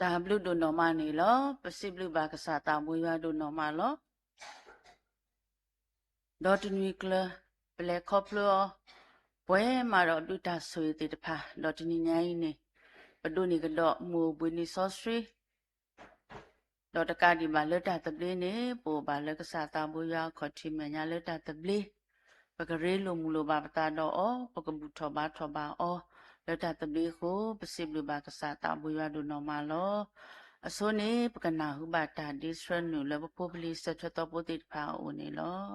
တာဘလူဒိုနော်မနေလောပစိဘလူဘာကစားတာမွေးရဒိုနော်မလောဒေါ်တနွီကလပလက်ခေါပလောပွဲမှာတော့ဒုတာဆွေတေတဖာဒေါ်တနီညိုင်းနေပဒုန်ကတော့မူဘွေနီဆော့စထရီဒေါ်တကဒီမှာလက်တာတပလင်းနေပို့ပါလက်ကစားတာမွေးရခေါ်တီမညာလက်တာတပလင်းပကရေလိုမူလိုပါပတာတော့အောပကဘူးထောပါအောလက်တာတပလင်းကိုပစိဘလူဘာကစားတာမွေးရဒိုနော်မလောအစိုးနေပကနာဟုဘာတာဒီစရနူလဘပိုပလီစထတော့ပိုတိဖာဦးနေလော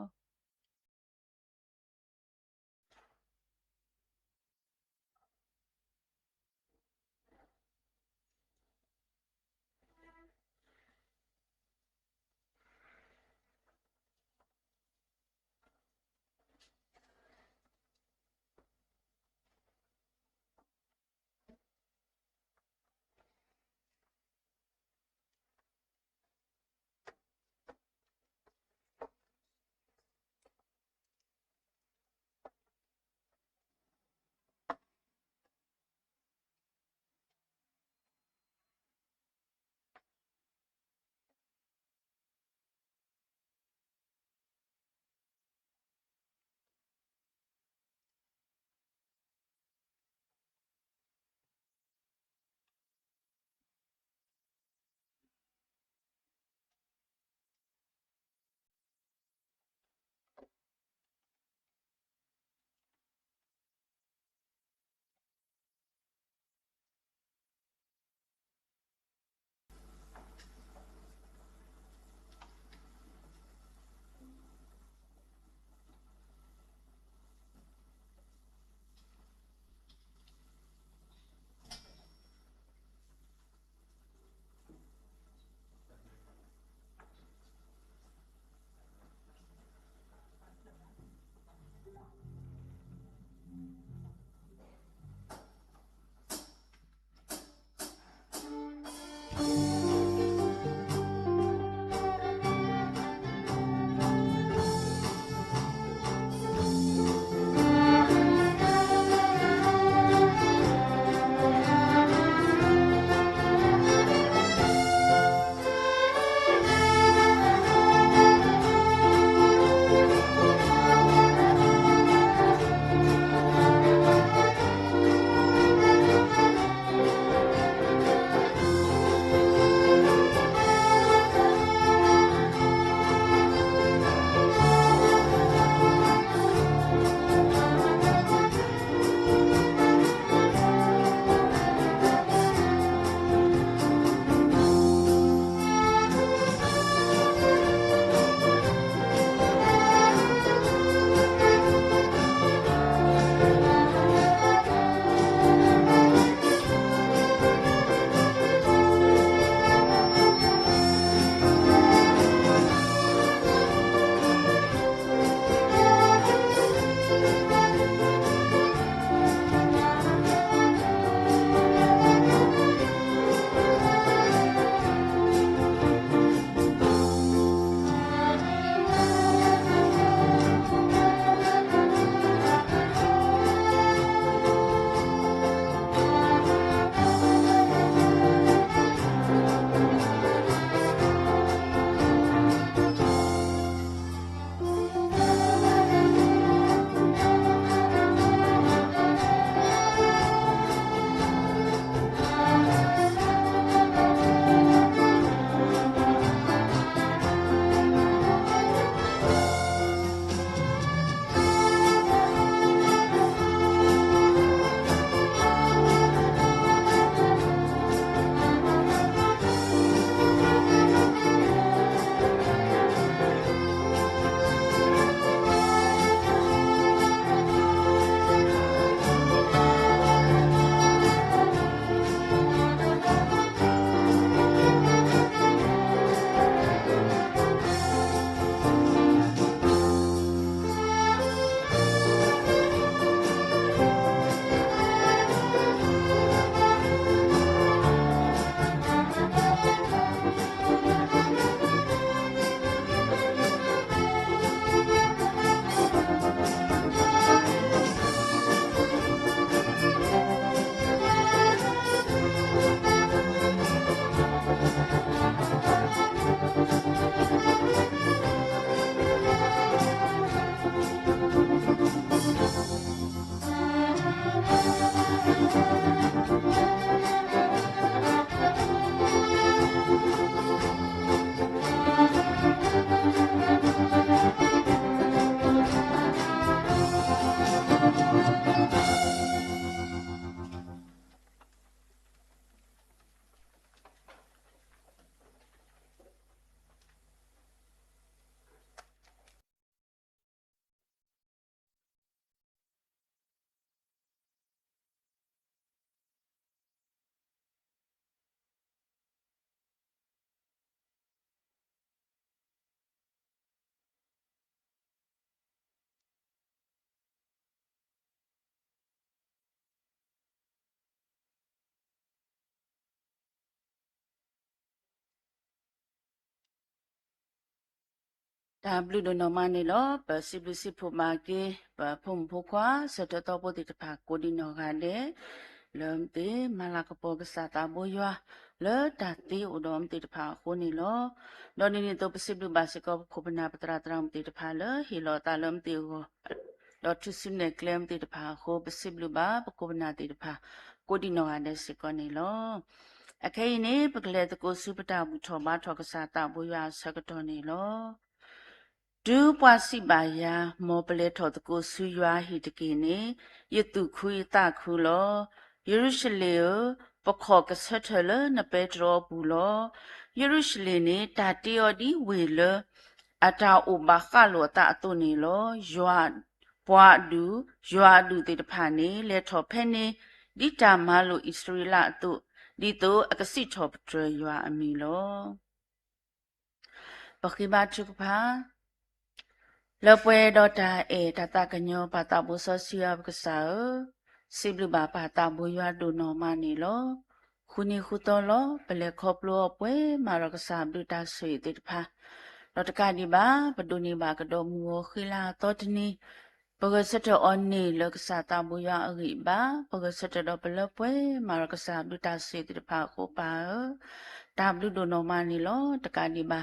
ဒါဘလူဒနိုမနီလောပစီဘလူစီဖိုမာကေပဖုံဖိုခွာစတတော်ပိုတိတဖာကိုဒီနောကတဲ့လုံတေမလာကပေါ်ကစားတာဘိုရွာလောတာတီဥဒုံတိတဖာကိုနီလောဒေါ်နီနီတော့ပစီဘလူဘာစကောခုပနာပတရာတရံတိတဖာလဟီလောတာလုံတီကိုဒေါ်ထုဆုနေကလမ်တိတဖာကိုပစီဘလူဘာပခုပနာတိတဖာကိုဒီနောကတဲ့စကောနီလောအခဲနေပကလေတကိုစုပတာဘူးထောမထောကစားတာဘိုရွာစကတော်နီလောဒူပွားစီပါယာမောပလေထောတကိုဆူရွာဟိတကိနေယတုခွေတခုလောယေရုရှလေပခောကဆထလနပေတရောဘူးလောယေရုရှလေနေတာတီယောဒီဝေလအတာဥဘခလောတာအတုနေလောယွာပွားဒူယွာဒူတေတဖာနေလေထောဖဲနေဒီတာမလိုဣသရေလအတုဒီတိုအကစီထောပထရယွာအမီလောပခိဘချုကဖာလောပွဲတော့တာတတကညောပါတာဘူဆစီယဘကဆာစိဘလဘာပါတာဘူရွာဒုနောမနီလောခုနီခုတော်လောပလေခေါပလောပွဲမာရကဆာဘလူတာဆွေတိတဖာတော့တကဒီပါပဒုနီပါကတော့မူခိလာတော့တနီပကစတအွန်နီလောကဆာတာဘူရွာအရိပါပကစတတော့ပလပွဲမာရကဆာဘလူတာဆွေတိတဖာကိုပါတာဘလူဒုနောမနီလောတကဒီပါ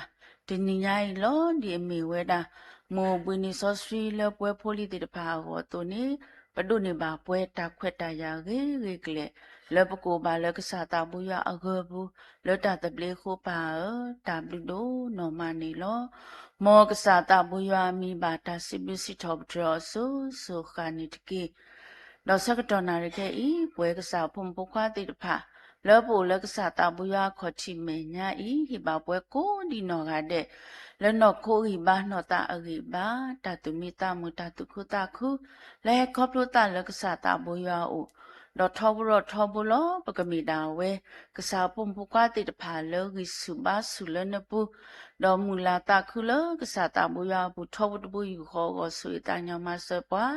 ဒီညိုင်လောဒီအမီဝဲတာမောဘွေနီဆော့စရီလပွဲဖိုလီတဲ့ဖာဟောတိုနေပဒုနေပါပွဲတာခွက်တာရာရေရေကလေလပကိုပါလကစားတာဘူးရအဂဘူးလတတပလေခိုပါတာဘလူဒိုနော်မနီလောမောကစားတာဘူးရမီပါတာစီဘီစီထော့ဒရောဆိုခါနီတကေတော့စကတော်နာရခဲ့ဤပွဲကစားဖုံပုခွားတဲ့ဖာလောပိုလကစားတာဘူးရခေါ်ချီမေညာဤဟိပါပွဲကိုဒီနော်ကတဲ့လနော့ခိုးဟိဘာနော့တာအဂိဘာတတုမိတမူတတုခုတခုလဲခေါပလိုတလကစားတာဘူယာအိုတော့ထောဘရောထောဘလောပကမီတာဝဲကစားပုံပကွာတိတဖာလောဂိစုဘာဆုလနပူတော့မူလာတခုလကစားတာဘူယာဘူးထောဘတဘူယူခေါ်ကိုဆွေတညာမဆပွား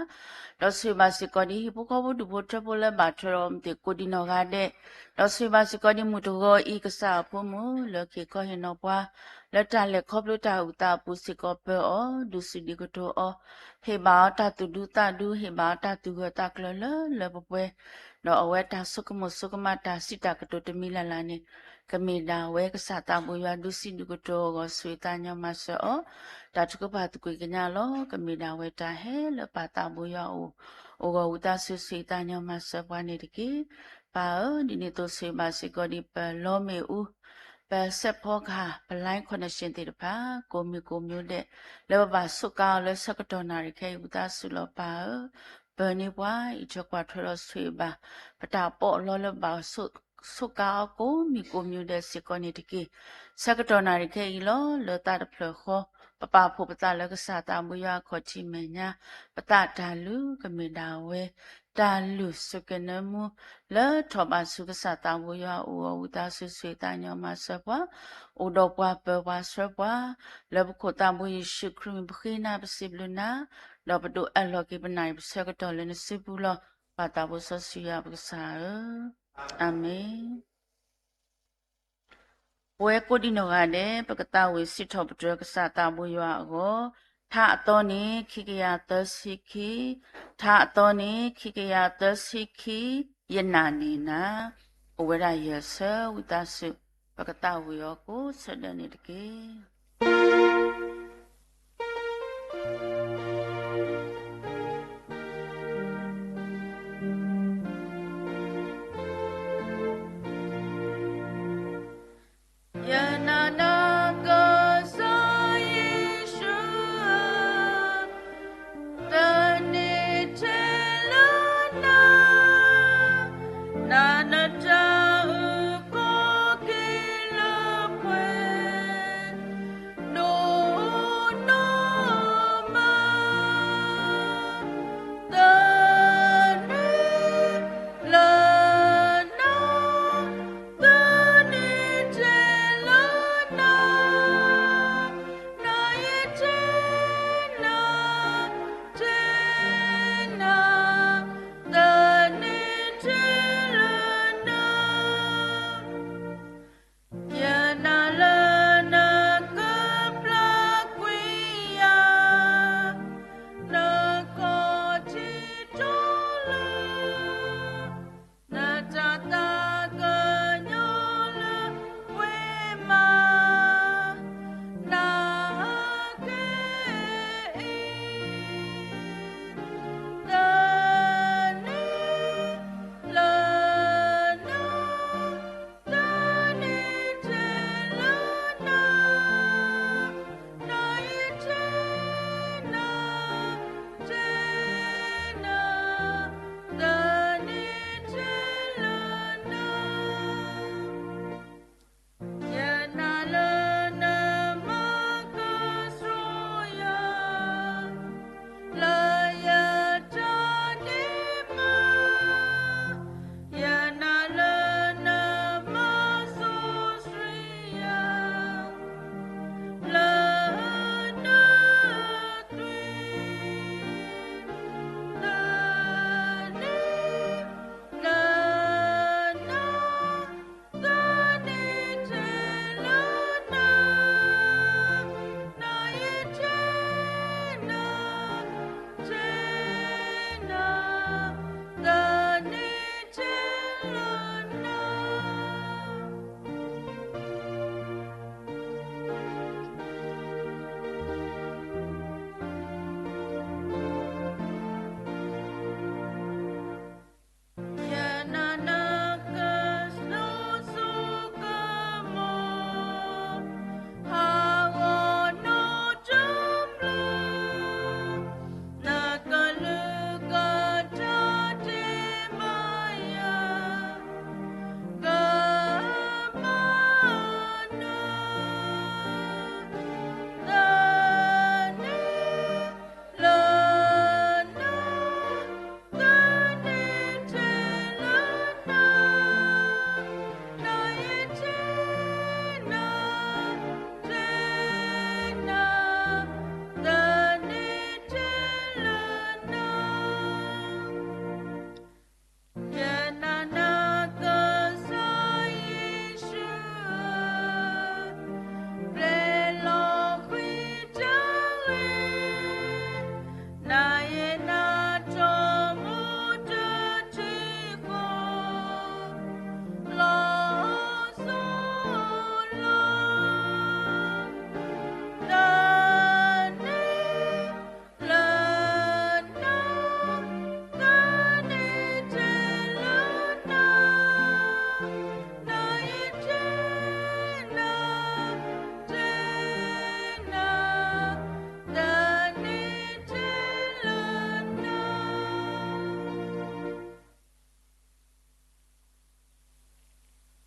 တော့ဆွေပါစကောဒီပကောဘူးဒဘူထဘလဘာထရောမ်တေကိုဒီနောကတဲ့တော့ဆွေပါစကောဒီမူတကောဤကစားဖို့မူလောကေခေါ်ဟနောပွားလက်တလက်ခေါပလိုတာဥတာပူစကောပေအောဒုစီဒီကတိုအောဟေဘာတာတူဒူတာဒူဟေဘာတာတူကတာကလလလပပွဲတော့အဝဲတာဆုကမဆုကမတာစိတာကတိုတမီလာလာနေကမီဒါဝဲကစားတာဘူရဒုစီဒီကတိုကိုဆွေတာညမဆောတာတုကပါတကွေကညာလောကမီဒါဝဲတာဟဲလပါတာဘူရအိုကဥတာဆွေတာညမဆောပွားနေတကေပါဒီနေတော့ဆွေပါစီကောဒီပလောမေဦးပဲဆက်ဖောကပလိုင်းခွန်ရှင်တေတပါကိုမီကိုမျိုးတဲ့လောဘဆုကာလစကတော်နာရခေဥဒဆုလောပါဘယ်နေပွားအချက်ကွာထရဆွေပါပတာပေါ့လောလဘဆုကာကိုမီကိုမျိုးတဲ့စကောနေတကေစကတော်နာရခေလောလောတာတဖလခောပပဖို့ပတာလကစားတာမူရခေါ်ချီမညာပတာဒါလူကမေဒါဝဲတာလူစကနမူလောထောပါစုကစားတာမူရဥဝတာဆွေဆွေတာညမဆပွားဥဒပွားပဝါဆပွားလောဘခတာမူယရှုခရမဘခိနာပစိဘလနာလောဘဒိုအလောကိပနိုင်စကတော်လနစိဘူးလောပါတာဘုဆစီယပကစားအာမင်ပွဲကိုဒီနောကတဲ့ပကတဝေစစ်ထောပဒရကစားတာမူရအောထာအတော်နေခိကရသစိခိထာအတော်နေခိကရသစိခိယနာနေနာအဝရယဆဝိတဆုပကတဝေယောကိုဆဒနေတကေ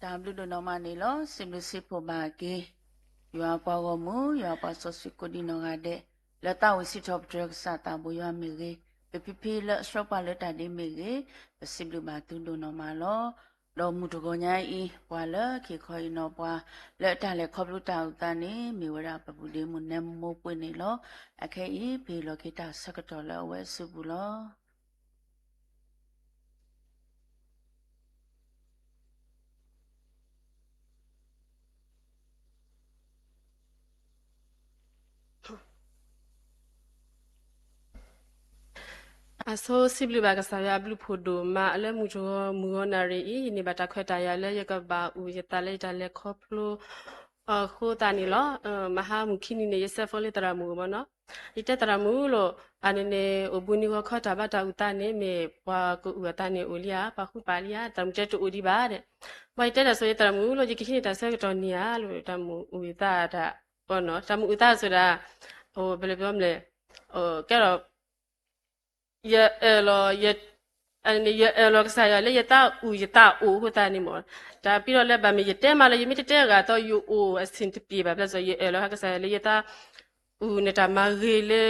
W တို့နော်မနေလို့ simple ဖို့ပါကေရွာပွားကမှုရွာပွားဆော့ဆွကိုဒီနော်ကတဲ့လက်တော်ဝစီတော့ drug စတာဘူးရွာမေကေပပလက်စတော့ပါလက်တာဒီမေကေ simple ပါသူတို့နော်မလို့တော့မှုတကောညာဤဘွာလခေခေါ်ရနော်ဘွာလက်တာလက်ခေါပလူတာဥတနေမေဝရပပူဒီမှုနမောပွနေလို့အခဲဤဖေလောခေတာစကတော်လဝဲစုဘူးလို့ aso sibli ba kasaya blu phodo ma ale mu na re I ni ba ta khweta ya le ya ka ba u ya ta le ta le khoplo kho ta ni lo maha mu khini ne ye se fo le tara mu mo no ite tara mu lo ane ne obuni ko khota ba ta u ta ne me bwa ko u ta ne olia pa khu pa lia ta mu te to odi ba de ba ite da so ye tara mu lo ji khini ta se to ni ya lo ta mu u ta da bo no ta mu u ta so da ဟိုဘယ်လိုပြောမလဲကဲတော့လောကစားရလေရတာဦးရတာဦးဟိုတာနေမောဒါပြီးတော့လည်းဗမေရတဲမှာလည်းယမိတဲကတော့ယူအိုအစင်တပြေပါပြဆိုရလောကစားလေရတာဦးနေတာမရေလေ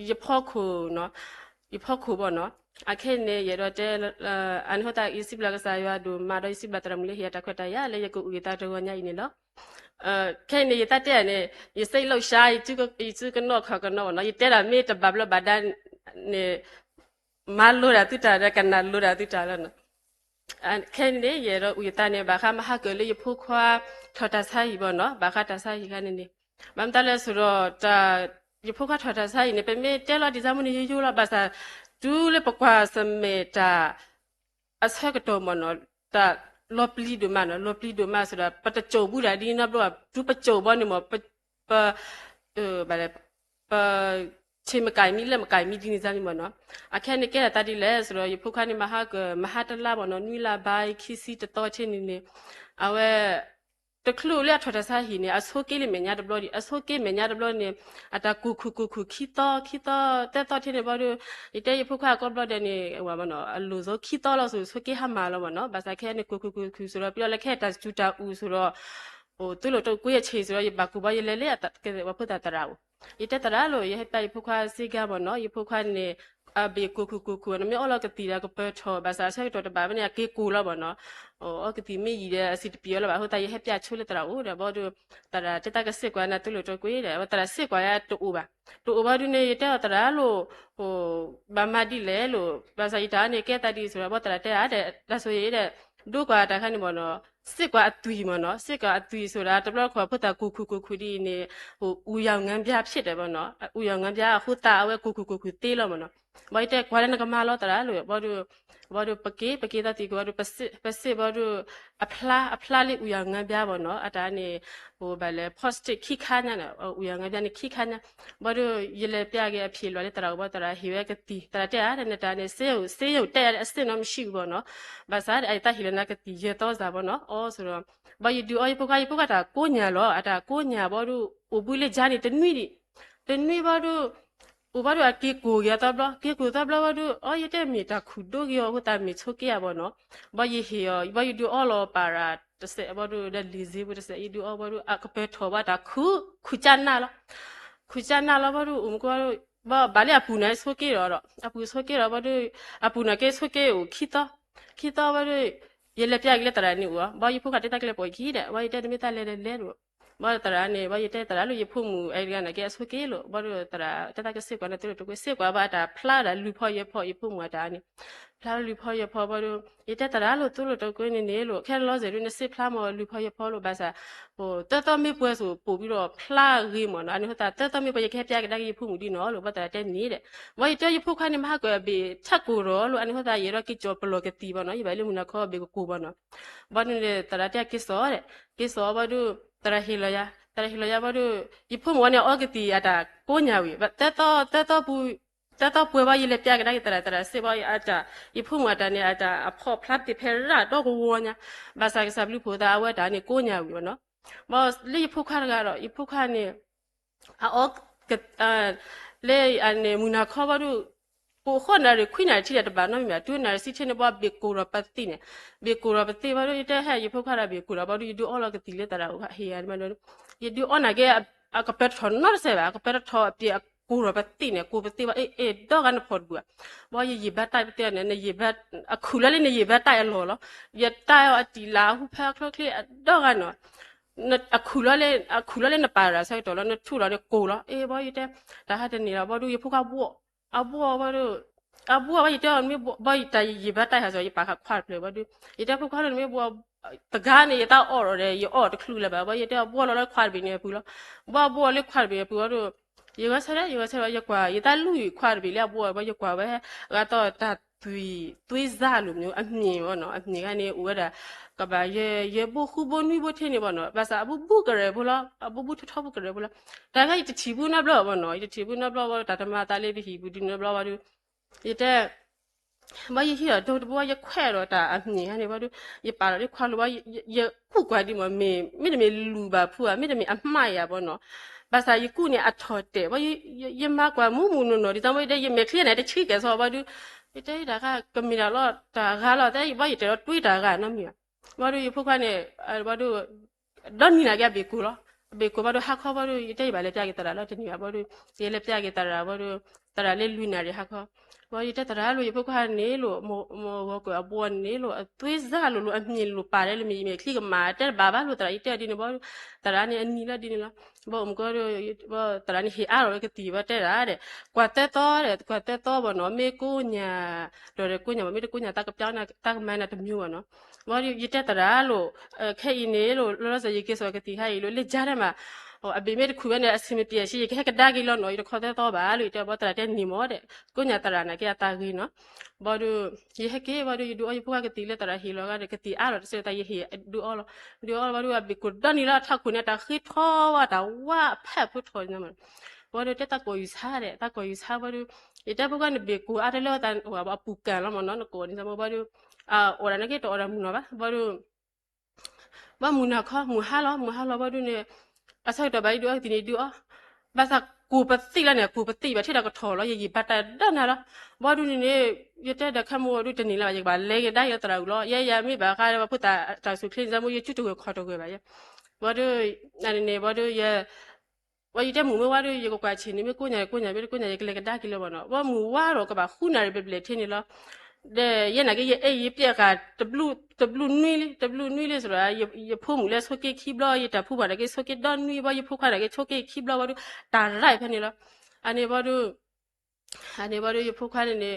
ရဖောက်ခုနော်ရဖောက်ခုပေါ့နော်အခက်နေရတော့တဲ့အန်ဟိုတာအစ်စဘလကစားရဒူမာတော့အစ်စဘလတရမလေးရတာခွတ်တာရလေရကူဦးရတာတော့ညိုင်းနေနော်ခဲနေရတဲ့နဲ့ရစိတ်လောက်ရှားသူကနော်ခါကနော်နော်ရတဲ့တာမေတ္တဘဘလဘာဒန်နေမလိုရာတူတာကနလိုရာတူတာလနော်ခဲနေရတော့ဦးရတဲ့နဲ့ဘာခမဟာကလေးရဖို့ခွာထော်တာဆိုင်ပေါ့နော်ဘာခတာဆိုင်ခနေနေမမ်တလဲဆိုတော့တာရဖို့ခွာထော်တာဆိုင်နေပဲမေတဲလို့ဒီစမနေယူလာဘာသာဒူးလေပကွာစမေတာအဆက်ကတော့မနော်တာလောပလီဒိုမနော်လောပလီဒိုမဆိုတာပတကြုံဘူးတာဒီနောက်တော့ဒူပကြုံဘောနေမပဘာလဲပချေမကိုင်မီလက်မကိုင်မီဒီနေစားနေမနော်အခက်နေကဲတာတိလဲဆိုတော့ယဖုခါနေမဟာတလာဘောနော်နွီလာဘိုင်ခီစီတတော်ချင်းနေအဝဲတခလူလက်ထော်တဆာဟီနေအဆိုကေးလေမညာဒဘလဒီအဆိုကေးမညာဒဘလနေအတာကူခီတော့တဲ့တော့ချင်းနေဘောဒီတဲ့ယဖုခါကောဘလတဲ့နေဟိုမနော်အလူဆိုခီတော့လို့ဆိုကေးဟာမာလို့မနော်ဘာသာခဲနေကူဆိုတော့ပြီးတော့လက်ခဲတာတူတာဦးဆိုတော့ဟိုသူ့လိုတော့ကိုရဲ့ခြေဆိုတော့ဘာကူဘာရလဲလေကဲဝဖုတာတရာဦးဒီတဲ့တရာလို့ရဟပိုင်ဖုခါစီကဘောနော်ယဖုခါနေအဘေကူနမေအလောကတိရာကပတ်ထောဘာသာဆက်တော့တဘာမနေကေကူလောဘောနော်အကတိမေကြီးတဲ့အစီတပြောလောဘာဟိုတရဟပြချိုးလက်တရာဦးတယ်ဘောတို့တရာတက်တကစစ်ကွာနာတူလို့တော့ကိုရတယ်ဟိုတရာစစ်ကွာရတူဘာဒုနေရတဲ့တရာလို့ဟိုဘာမတိလဲလို့ဘာသာရတာနေကဲတတိဆိုတော့ဘောတရာတဲ့တဲ့ဒါဆိုရတဲ့ဒုကွာတခါနေဘောနော်စစ်ကွာအသွီမနော်စစ်ကွာအသွီဆိုတာတဘလခေါ်ဖတ်တာကူဒီနေဟိုဦးရောင်ငန်းပြဖြစ်တယ်ဘောနော်ဦးရောင်ငန်းပြဟိုတာအဝဲကူတေးလို့မနော်ဘာတဲ့ကွာလည်းကမလောတရာလို့ဘောတို့ပကေတတိဘောတို့ပစစ်ဘောတို့အဖလားလေးဦးရောင်ငန်းပြဘောနော်အတားနေဟိုဘာလဲ post ခိခါညာဦးရောင်ငန်းပြနေခိခါညာဘောတို့ရလေပြခဲ့အဖြေလွယ်တရာဘောတရာဟိဝဲကတိတရာတဲ့အားနဲ့တာနေစေရုပ်တဲ့ရအစစ်တော့မရှိဘူးဘောနော်ဘာသာအဲ့တာဟိလနာကတိရတော့စားဘောနော်အော်ဆိုတော့ဘာယူဒီအော်ပုကတာကိုညာလောအတာကိုညာဘောတို့ဥပုလေဂျာနေတနွီဘောတို့ဥပါရကေကိုရတာဘလကေကိုတာဘလဝဒအော်ရတဲ့မီတာခုဒိုဂယောဟတာမီချိုကေရဘောနော်ဘာယဟေယောဘာယူဒူအော်လောပါရာတစေဘောဒူဒလီဇီဘူးတစေယူဒူအော်ဘောဒူအကပေထောဘာတာခုချနာလောဘောဒူကောဘာလေအပူနေဆိုကေရောအပူဆိုကေရောဘောဒူအပူနာကေဆိုကေကိုခီတာဘောဒူရလက်ပြကလေးတရာနေဦးဘာယူဖို့ကတက်ကလေးပေါ်ကြီးတဲ့ဘာယူတဲ့မီတာလဲလို့ဘာတရာနေဘာရတဲ့တရာလို့ရဖို့မှုအဲ့ဒီကနကေဆိုကေလို့ဘာလို့တရာတကစစ်ကွာနဲ့တို့ကိုစစ်ကွာဘာတာဖလာတာလူဖို့ရဖို့မှုတာနေဖလာလူဖို့ဘာလို့ရတဲ့တရာလို့တို့တော့ကိုနေလို့ခဲလောစေလို့စစ်ဖလာမလူဖို့လို့ဘာသာဟိုတမေပွဲဆိုပို့ပြီးတော့ဖလာရေးမနော်အဲ့ဟိုတမေပွဲရခဲပြကတကရဖို့မှုဒီနော်လို့ဘာတာတဲ့နေတဲ့ဘာရတဲ့ရဖို့ခါနေမဟာကွယ်ဘေချက်ကိုရောလို့အဲ့ဟိုရရကိကြောပလောကတီဘောနော်ရပါလို့မနခေါ်ဘေကိုဘောနော်ဘာနေတဲ့တရာတဲ့ကိစောဘာလို့တရဟီလယာဘာတို့ဒီဖုံဝနေအောကတိအတာကိုညာဝီတက်တော့ပွေပါရလေပြကတဲ့တရစေပါအတာဒီဖုံဝတာနေအတာအဖော့ဖလတ်တိဖဲရတော့ကိုဝညာဘာသာကစဘလူဖိုတာအဝဲတာနေကိုညာဝီနော်မောလေဖုခါကတော့ဒီဖုခါနေအောကလေအနေမူနာခေါ်ဘာတို့ ကိုခွနာရခွိနာတိတဲ့ဘာနော်မြတူနာစီချင်းဘောဘေကိုရပတ်တိနေဘေကိုရပတ်တိဘာလို့တဲ့ဟဲ့ရဖို့ခရဘေကိုရဘာလို့ယူအော်လကတိလေတရာဟဟေးရမလို့ယူအော်နာကေအကပက်ထွန်နော်ဆေဘာကပက်ထောအပြေကိုရပတ်တိနေကိုပတ်တိဘာအေးတော့ကန်ဖို့ဘူးဘာရဘတ်တိုက်တဲ့နေရဘတ်အခုလည်းနေရဘတ်တိုက်လောလောရတိုက်အတီလာဟုဖက်ခလကလေတော့ကန်နော်အခုလည်းနပါရာဆိုင်တော်လည်းထူလည်းကိုလောအေးဘာရတဲ့ဒါဟာတဲ့နေတော့ဘာလို့ရဖို့ကဘောအဘောဘာလို့အဘောဘာရတဲ့မြေဘာရတဲ့ရဘတ်တိုက်ဟာဆိုရပါခခွာတ်လေဘာလို့ရတဲ့ဖို့ခွာလည်းမြေဘောတကားနေရတော့အော်ရတယ်ရအော်တခလူလည်းဘာရတဲ့ဘောလည်းခွာပြီးနေဘူးလောဘောလည်းခွာပြီးဘူးတော့ရဆရာရကွာရတဲ့လူခွာပြီးလေဘောဘာရကွာပဲကတော့တသွေးစားလို့မျိုးအမြင်ပေါ့နော်အမြင်ကနေဦးရတာကဘာရဘူးခုဘနွိဘထင်းနေပေါ့နော်ဘာသာအဘူဘူးကြရဘူးလားအဘူဘူးထထဘူးကြရဘူးလားဒါကတချီဘူးနဘလောပေါ့နော်တချီဘူးနဘလောပေါ့ဒါတမတာလေးပြီးဘူးဒီနဘလောပါလို့ရတဲ့ဘာရဟိရတော့ဘောရခွဲတော့တာအမြင်ကနေဘာလို့ရပါတော့ခွာလို့ဘာရခုကွာဒီမမေတမေလူပါဖူမေတမေအမှားရပေါ့နော်ဘာသာယခုနေအထော်တဲ့ဘာရမကွာမူနော်ဒီတမွေတဲ့ရမေခလနဲ့တချိကဲဆိုဘာလို့တဲ့ဒါကကမီလာတော့ဒါကတော့တဲ့ဘာရတဲ့တွေးတာကနော်မြေဘာလို့ဖုတ်ခနဲ့ဘာလို့တော့နီလာကြပြီကူရောဘေကိုဘာလို့ဟာခေါ်ဘာလို့တဲ့ဘာလဲပြခဲ့တရာလို့တနည်းဘာလို့ဒီလဲပြခဲ့တရာဘာလို့တရာလေးလူနာရဟာခေါ်ဘာရတဲ့တရာလို့ဖုတ်ခနေလို့မောကအပေါ်နေလို့သွေးစားလို့အမြင်လို့ပါတယ်လို့မြေခလီကမာတဲ့ဘာလို့တရာတဲ့ဒီနေဘာလို့တရာနေအနီလာဒီနေလားဘောမကောဘောတရာနေဟီအားရောကတိဘတဲ့ရာတဲ့ကွာတဲ့တော့ဘောနော်မေကိုညာတော်ရကိုညာမေကိုညာတကပြောင်းတကမန်းတဲ့မျိုးဘောနော်ဘာလို့ရတဲ့တရာလို့ခဲအင်းနေလို့လောလောဆယ်ရေကေဆိုကတိဟဲ့လို့လက်ကြတယ်မှာဟိုအဘေမေတခုပဲနဲ့အစင်မပြေရှိခဲကဒါကီလို့နော်ရခေါ်တဲ့တော့ပါလို့တဲ့ဘောတရာတဲ့နီမောတဲ့ကိုညာတရာနာကေတာဂီနော်ဘာလို့ရေဟကေဘာလို့ယူအယဖကတိလေတရာဟီလောကတဲ့ကတိအားတော့စေတရေဟီဒူအော်ဘာလို့အဘီကိုဒနီလာထခုနေတာခိထောဝတာဝါဖက်ဖို့ထောနေမှာဘာလို့တက်ကိုယူစားတဲ့တက်ကိုယူစားဘာလို့ရတဲ့ဘကနေဘေကိုအားတယ်လို့တန်ဟိုအပူကန်လို့မနော်ကိုနေစမဘာလို့အော်ရနေကေတော်ရမှုနော်ဘာလို့ဘာမူနာခမူဟာလောဘာလို့နေအဆောက်တော့ဘာလို့ဒီနေတူအော်ဘာသာကိုပတိလာနေကိုပတိပဲထိတာကထော်လို့ရေဘတ်တာတနာလားဘာလို့နေရတဲ့ခမောတို့တနေလာရေပါလေတဲ့ရတရာလို့ရမိပါခါရဖုတာတာဆုခင်းစမှုရချွတ်တူခေါ်တော့ခဲ့ပါရဘာလို့နေဘာလို့ရဝါရတဲ့မူမဝါတို့ရေကွာချင်းနေမကိုညာကလေကဒါကီလောဘောနော်ဘာမူဝါတော့ကပါခုနာရပဲထင်းနေလားတဲ့ရနာကရအေးရပြက်ကw နွီလေးဆိုတာရဖို့မူလဲဆိုကေခိဘလရတာဖူပါတကေဆိုကေဒန်နွီဘာရဖို့ခါတကေချိုကေခိဘလဘာတို့တာရိုက်ဖနေလားအနေဘာတို့ရဖို့ခါနေ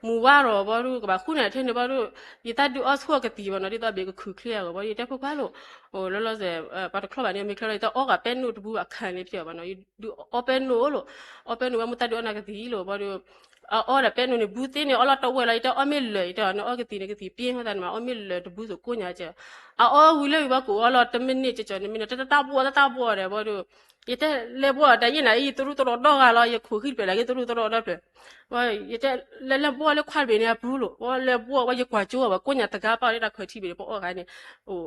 မူဝါတော့ဘာတို့ကပါခုနာထင်းနေဘာတို့ရတတူအော့ဆောကတိဘောနော်ဒီတော့ဘေကခုခလျာဘာရတဲ့ဖို့ခါလို့ဟိုလောလောဆယ်ပါတခလပါနေမိခလလိုက်တော့အော်ကပဲနို့တဘူးအခန်းလေးဖြစ်ပါနော်ဒီ open လို့မတတ်တော့နာကတိလို့ဘာတို့အော်ရပဲနိုနေဘူးတင်းနေအော်လာတော့ဝဲလိုက်တော့အမေလေတော့နော်ကတိနေကတိပြင်းဟတဲ့မှာအမေလေတဘူးဆိုကိုညာကျအော်ဝီလေဘကိုအော်လာ10မိနစ်ကျော်နေမိနစ်တတပေါ်တယ်ဘာလို့ရတဲ့လေဘောတရင်နိုင်သူတို့တော့တော့ကလာရခုခိပဲလေသူတို့တော့တော့ပဲဘာရတဲ့လေဘောလေခွာပဲနေဘူးလို့ဘောလေဘောဝရကွာကျိုးပါကိုညာတကားပါရတာခွထိပဲပေါ့အော်ခိုင်းနေဟို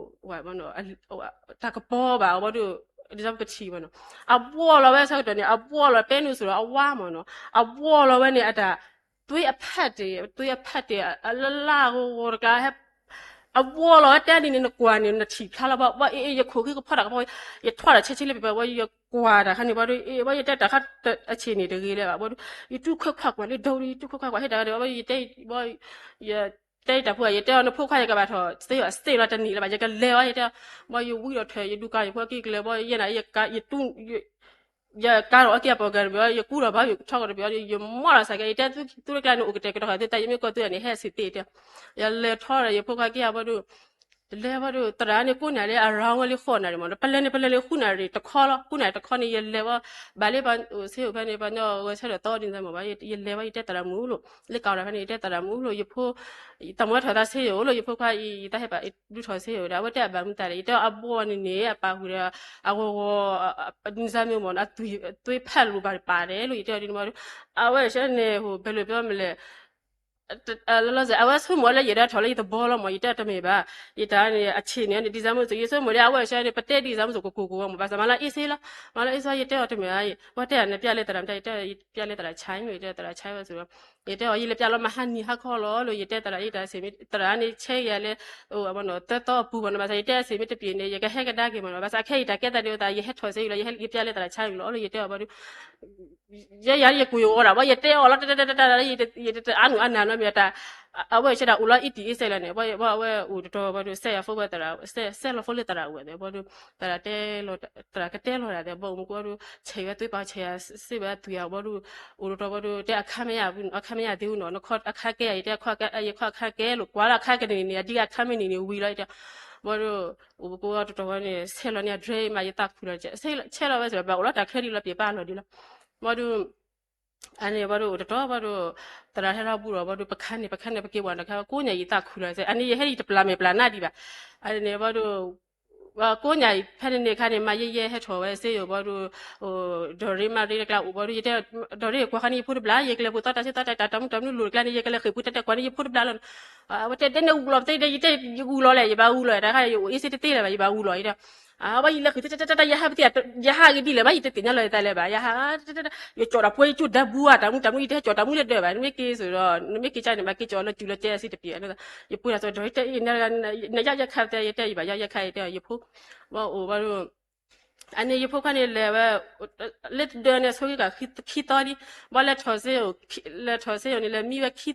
ဘာနော်ဟိုတကပေါ်ပါဘာလို့ဒီတော့ကချီမနော်အပေါ်လောပဲဆောက်တယ်နေအပေါ်လောပဲနုဆိုတော့အဝါမနော်အပေါ်လောပဲနေအတာတွေးအဖက်တွေအလလာဟိုကဟဲ့အပေါ်လောတဲ့နေနေကွာနေချီဖလာဘာအေးရခိုခေကဖတာကဘောရထွားတာချက်လေးပဲဘာရကွာတာခဏဘာလို့အေးဘာရတက်တာခတ်အခြေနေတကြီးလဲဘာရတူခွက်ကွာလေဒေါ်ရီတူခွက်ကွာဟဲ့တာဘာရတဲ့ဘာရတဲ့တဖူရတဲ့နဖုတ်ခိုက်ကဘာထောစတေလာတနီလာဘာရကလဲရတဲ့ဘာရဝီရထဲရဒုကရဖွက်ကိကလဲဘာရနာရကရတူရကတော့အကပေါ်ကရရကူရဘာရချောက်ရပြောရမောလာဆိုင်ကတဲ့သူရကနိုကတဲ့ကတော့တဲ့တိုင်မြေကောတဲ့နေဟဲ့စစ်တဲ့ရလဲထော်ရဖုတ်ခိုက်ကဘာလို့လဲဘာလို့တရာနေကိုနာလေအရောင်းလေးခေါ်နေတယ်မလို့ပလဲလေးခုနာရီတခေါ်လို့ခုနာတခေါ်နေရလဲဘာလေဘာဆေးဘယ်နေဘာနော်ဝဆက်တော့တင်စမ်းမဘာရလဲဘာတဲ့တရာမူလို့လက်ကောက်ရခနေတဲ့တရာမူလို့ရဖို့တမွေးထော်တာဆေးရလို့ရဖို့ခါဤတဲ့ဟဲ့ပါလူထော်ဆေးရဒါဝတ်တဲ့ဘာမှတတယ်တော့အပေါ်နေအပါဟူရအဝတင်စမ်းမျိုးမနော်သွေးဖက်လို့ပါတယ်လို့တဲ့ဒီမှာအဝဲရှင်းနေဟိုဘယ်လိုပြောမလဲလောလောဆယ်အဝတ်ဆုမလဲရတဲ့ထော်လေးတဘောလို့မရတဲ့တမေပါရတဲ့နေအခြေနေဒီဇမ်းမဆိုရဆုမလဲအဝတ်ရှဲနေပတက်ဒီဇမ်းမဆိုကိုမပါစမလာအေးစေးလားမလာအေးစေးရတဲ့တမေဝတ်တဲ့နဲ့ပြလက်တရံတဲ့ပြလက်တရချိုင်းရတဲ့တရချိုင်းဆိုတော့ yete o yile pialo mahani ha kholo lo yete tara ita semi tara ni che yale o abono te to pu bono basa yete semi te pi ne ye ga he ga da ke bono basa khe ita ke ta de ta ye he tho se lo ye piale tara chai lo yete o bono ye ya ye ku yo ora ba yete o la ta yete anu anna no mi ta awe sheda ula iti isela ne ba u to ba se ya fo ba tara se lo fo le tara we de ba tara te lo tara ke te lo ra de ba mu ko che ya tui ba che ya se ba tu ya ba u to ba te akha me ya bu akha me ya de u no kho akha ke ya te kho akha ke lo kwa la kha ke ni ya di akha me ni wi la te ba u ko to ba ne se lo ne dre ma ye ta khu la che lo ba se ba ula ta khe ri lo pi ba lo di lo ba ane baru tara hera buro baru pakane pake wana ka konya ita khula se ane heri te plame plana di ba ane baru wa konya phane ne khane ma ye he tho we se yo baru o dore ma re kla u baru yete dore ko khani pur bla ye kle puta ta se ta tam lu kla ni ye kle khipu ta kwani ye pur bla lon wa te de ne u lo te yete u lo le ye ba u lo da kha yo isi te le ba ye ba u lo ida ba ile khite ta ya ha ya ha ge di le ba yete tinya lo ta le ba ya ha yo chora pwe chu da bu ta mu ite chora mu le de ba ni ke so ro ni ke cha ni ma ke cho lo chu lo te si te pi na ye pu ya so do te na ya kha te ye te ba ya kha te ye pu ba o ba ro ane ye pu khane le ba let de ne so ga khi to di ba le tho se yo ni le mi ba khi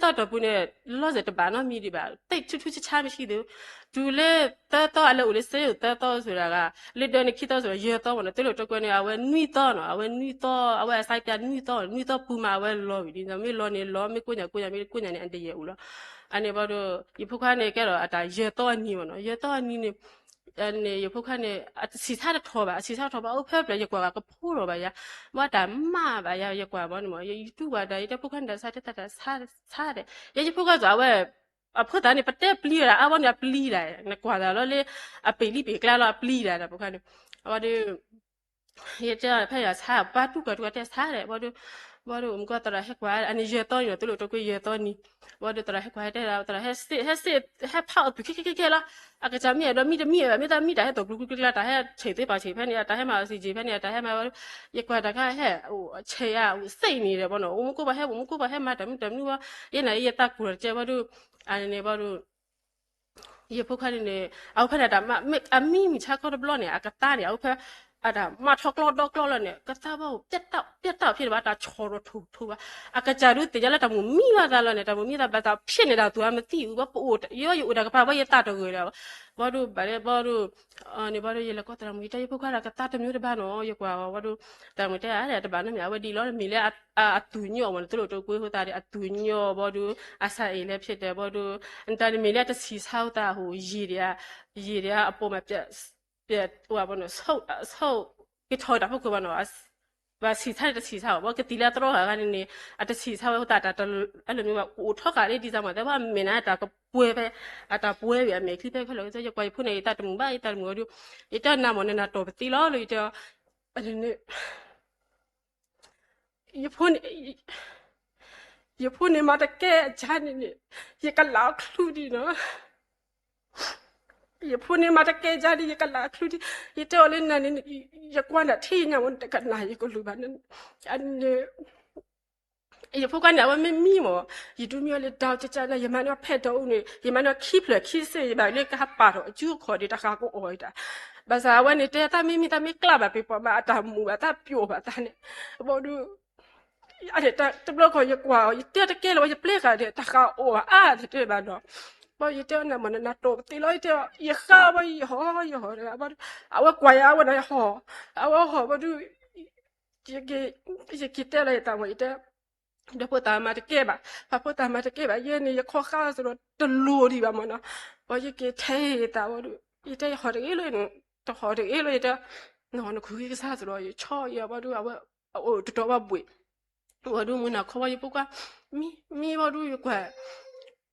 to do bu ne lo se te ba no mi di ba te chu cha mi shi de du le ta to ale u le se yo ta to so ra ga le de ne khi to so ye to mo ne te lo to ko ne a we nui to no a we nui to a we sai pya nui to pu ma we lo bi di no mi lo ne lo mi ko nya ne an de ye u lo ane ba do ye pu khane ke ro ata ye to ni mo no ye to ni ne ane ye pu khane si sa de tho ba o phe ple ye kwa ka phu ro ba ya ma da ma ba ya ye kwa ba no ye tu ba da ye pu khane da sa de sa de ye pu kha so a we a phu da ni pa te pli ra a ba ni pli ra ne kwa da lo le a pe li pe kla lo pli ra da pu khane a ba de ye cha phe ya sa ba tu ka te sa de ba de umko tara he kwa ani ye to yo tu lo to ku ye to ni ba de tara he kwa de la tara he pa pu ke la a ka cha mi do mi da he to ku la da he che te ba che phe ni da he ma si ji phe ni da he ma ye kwa da ka he o che ya o sai ni de ba no umko ba he ma da mi wa ye na ye ta ku che ba du ani ne ba du ye pu kha ni au pha da ma a mi cha ko blo ne a ka ta ni au pha a da ma thok lo dok lo ne ka ta ba piat ta phi ba ta cho ro thu ba a ka ja ru te ja la ta mu mi ba da lo ne ta mu mi da ba ta phit ne da tu a ma ti u ba pu yo da ka pa ba ye ta to go la ba du ba le ba du ni ba du ye la ko ta mu ta ye pu kha da ka ta ta myu de ba no ye kwa ba du ta mu te a da ba no mya ba di lo mi le a tu nyo mo to lo to ku ho ta de a tu nyo ba du a sa e le phit de ba du an ta ni mi le ta si sao ta hu yi de a po ma pyaပြဟိုပါဘောနော်ဆောက်ပြထောတာဟုတ်ကဘာနော်ဘာစီထားတဲ့စီထားဘောကတိလာတော့ဟာကနေအတစီထားဟိုတာအဲ့လိုမျိုးကဟိုထောက်ကလေးဒီစားမှာတဲ့ဘာမင်းနာတာကပွဲပဲအတာပွဲပဲအမေခလိပဲခလို့ဆိုရကွာဖုန်နေတာတမှုဘာတမှုတို့အတနာမနေတာတော့တိလောလို့တော့အဲ့ဒီနေရဖုန်နေမှာတကဲချာနေရကလောက်ခလူဒီနော်ye phone ma ta ke ja di ye kala khudi ye to le na ni ye kwa na thi nya won ta ka na ye ko lu ba nan an ye phu ka na wa mi mo ye tu mi le daw cha cha na ye ma no phet do ni ye ma no keep le ki se ye ba le ka pa ro ju kho di ta ka ko oi ta ba sa wa ni te ta mi kla ba pe po ba ta mu ba ta pyo ba ta ne bo du ade ta blo ko ye kwa ye te ta ke lo ye ple ka de ta ka o a de ba no ba ye te na mana na to ti lo te ye kha ba ye ho ba awa kwa ya wa na ho awa ho ba du ye ki te la ta mo ite de po ta ma te ke ba pa po ta ma te ke ba ye ni ye kho kha so to lu di ba mo na ba ye ke the ta wa du ite ho de lo no to ho de lo ite no no ku ki sa so ye cho ye ba du awa o to ba bui wa du mo na kho ba ye po ka mi ba du ye kwa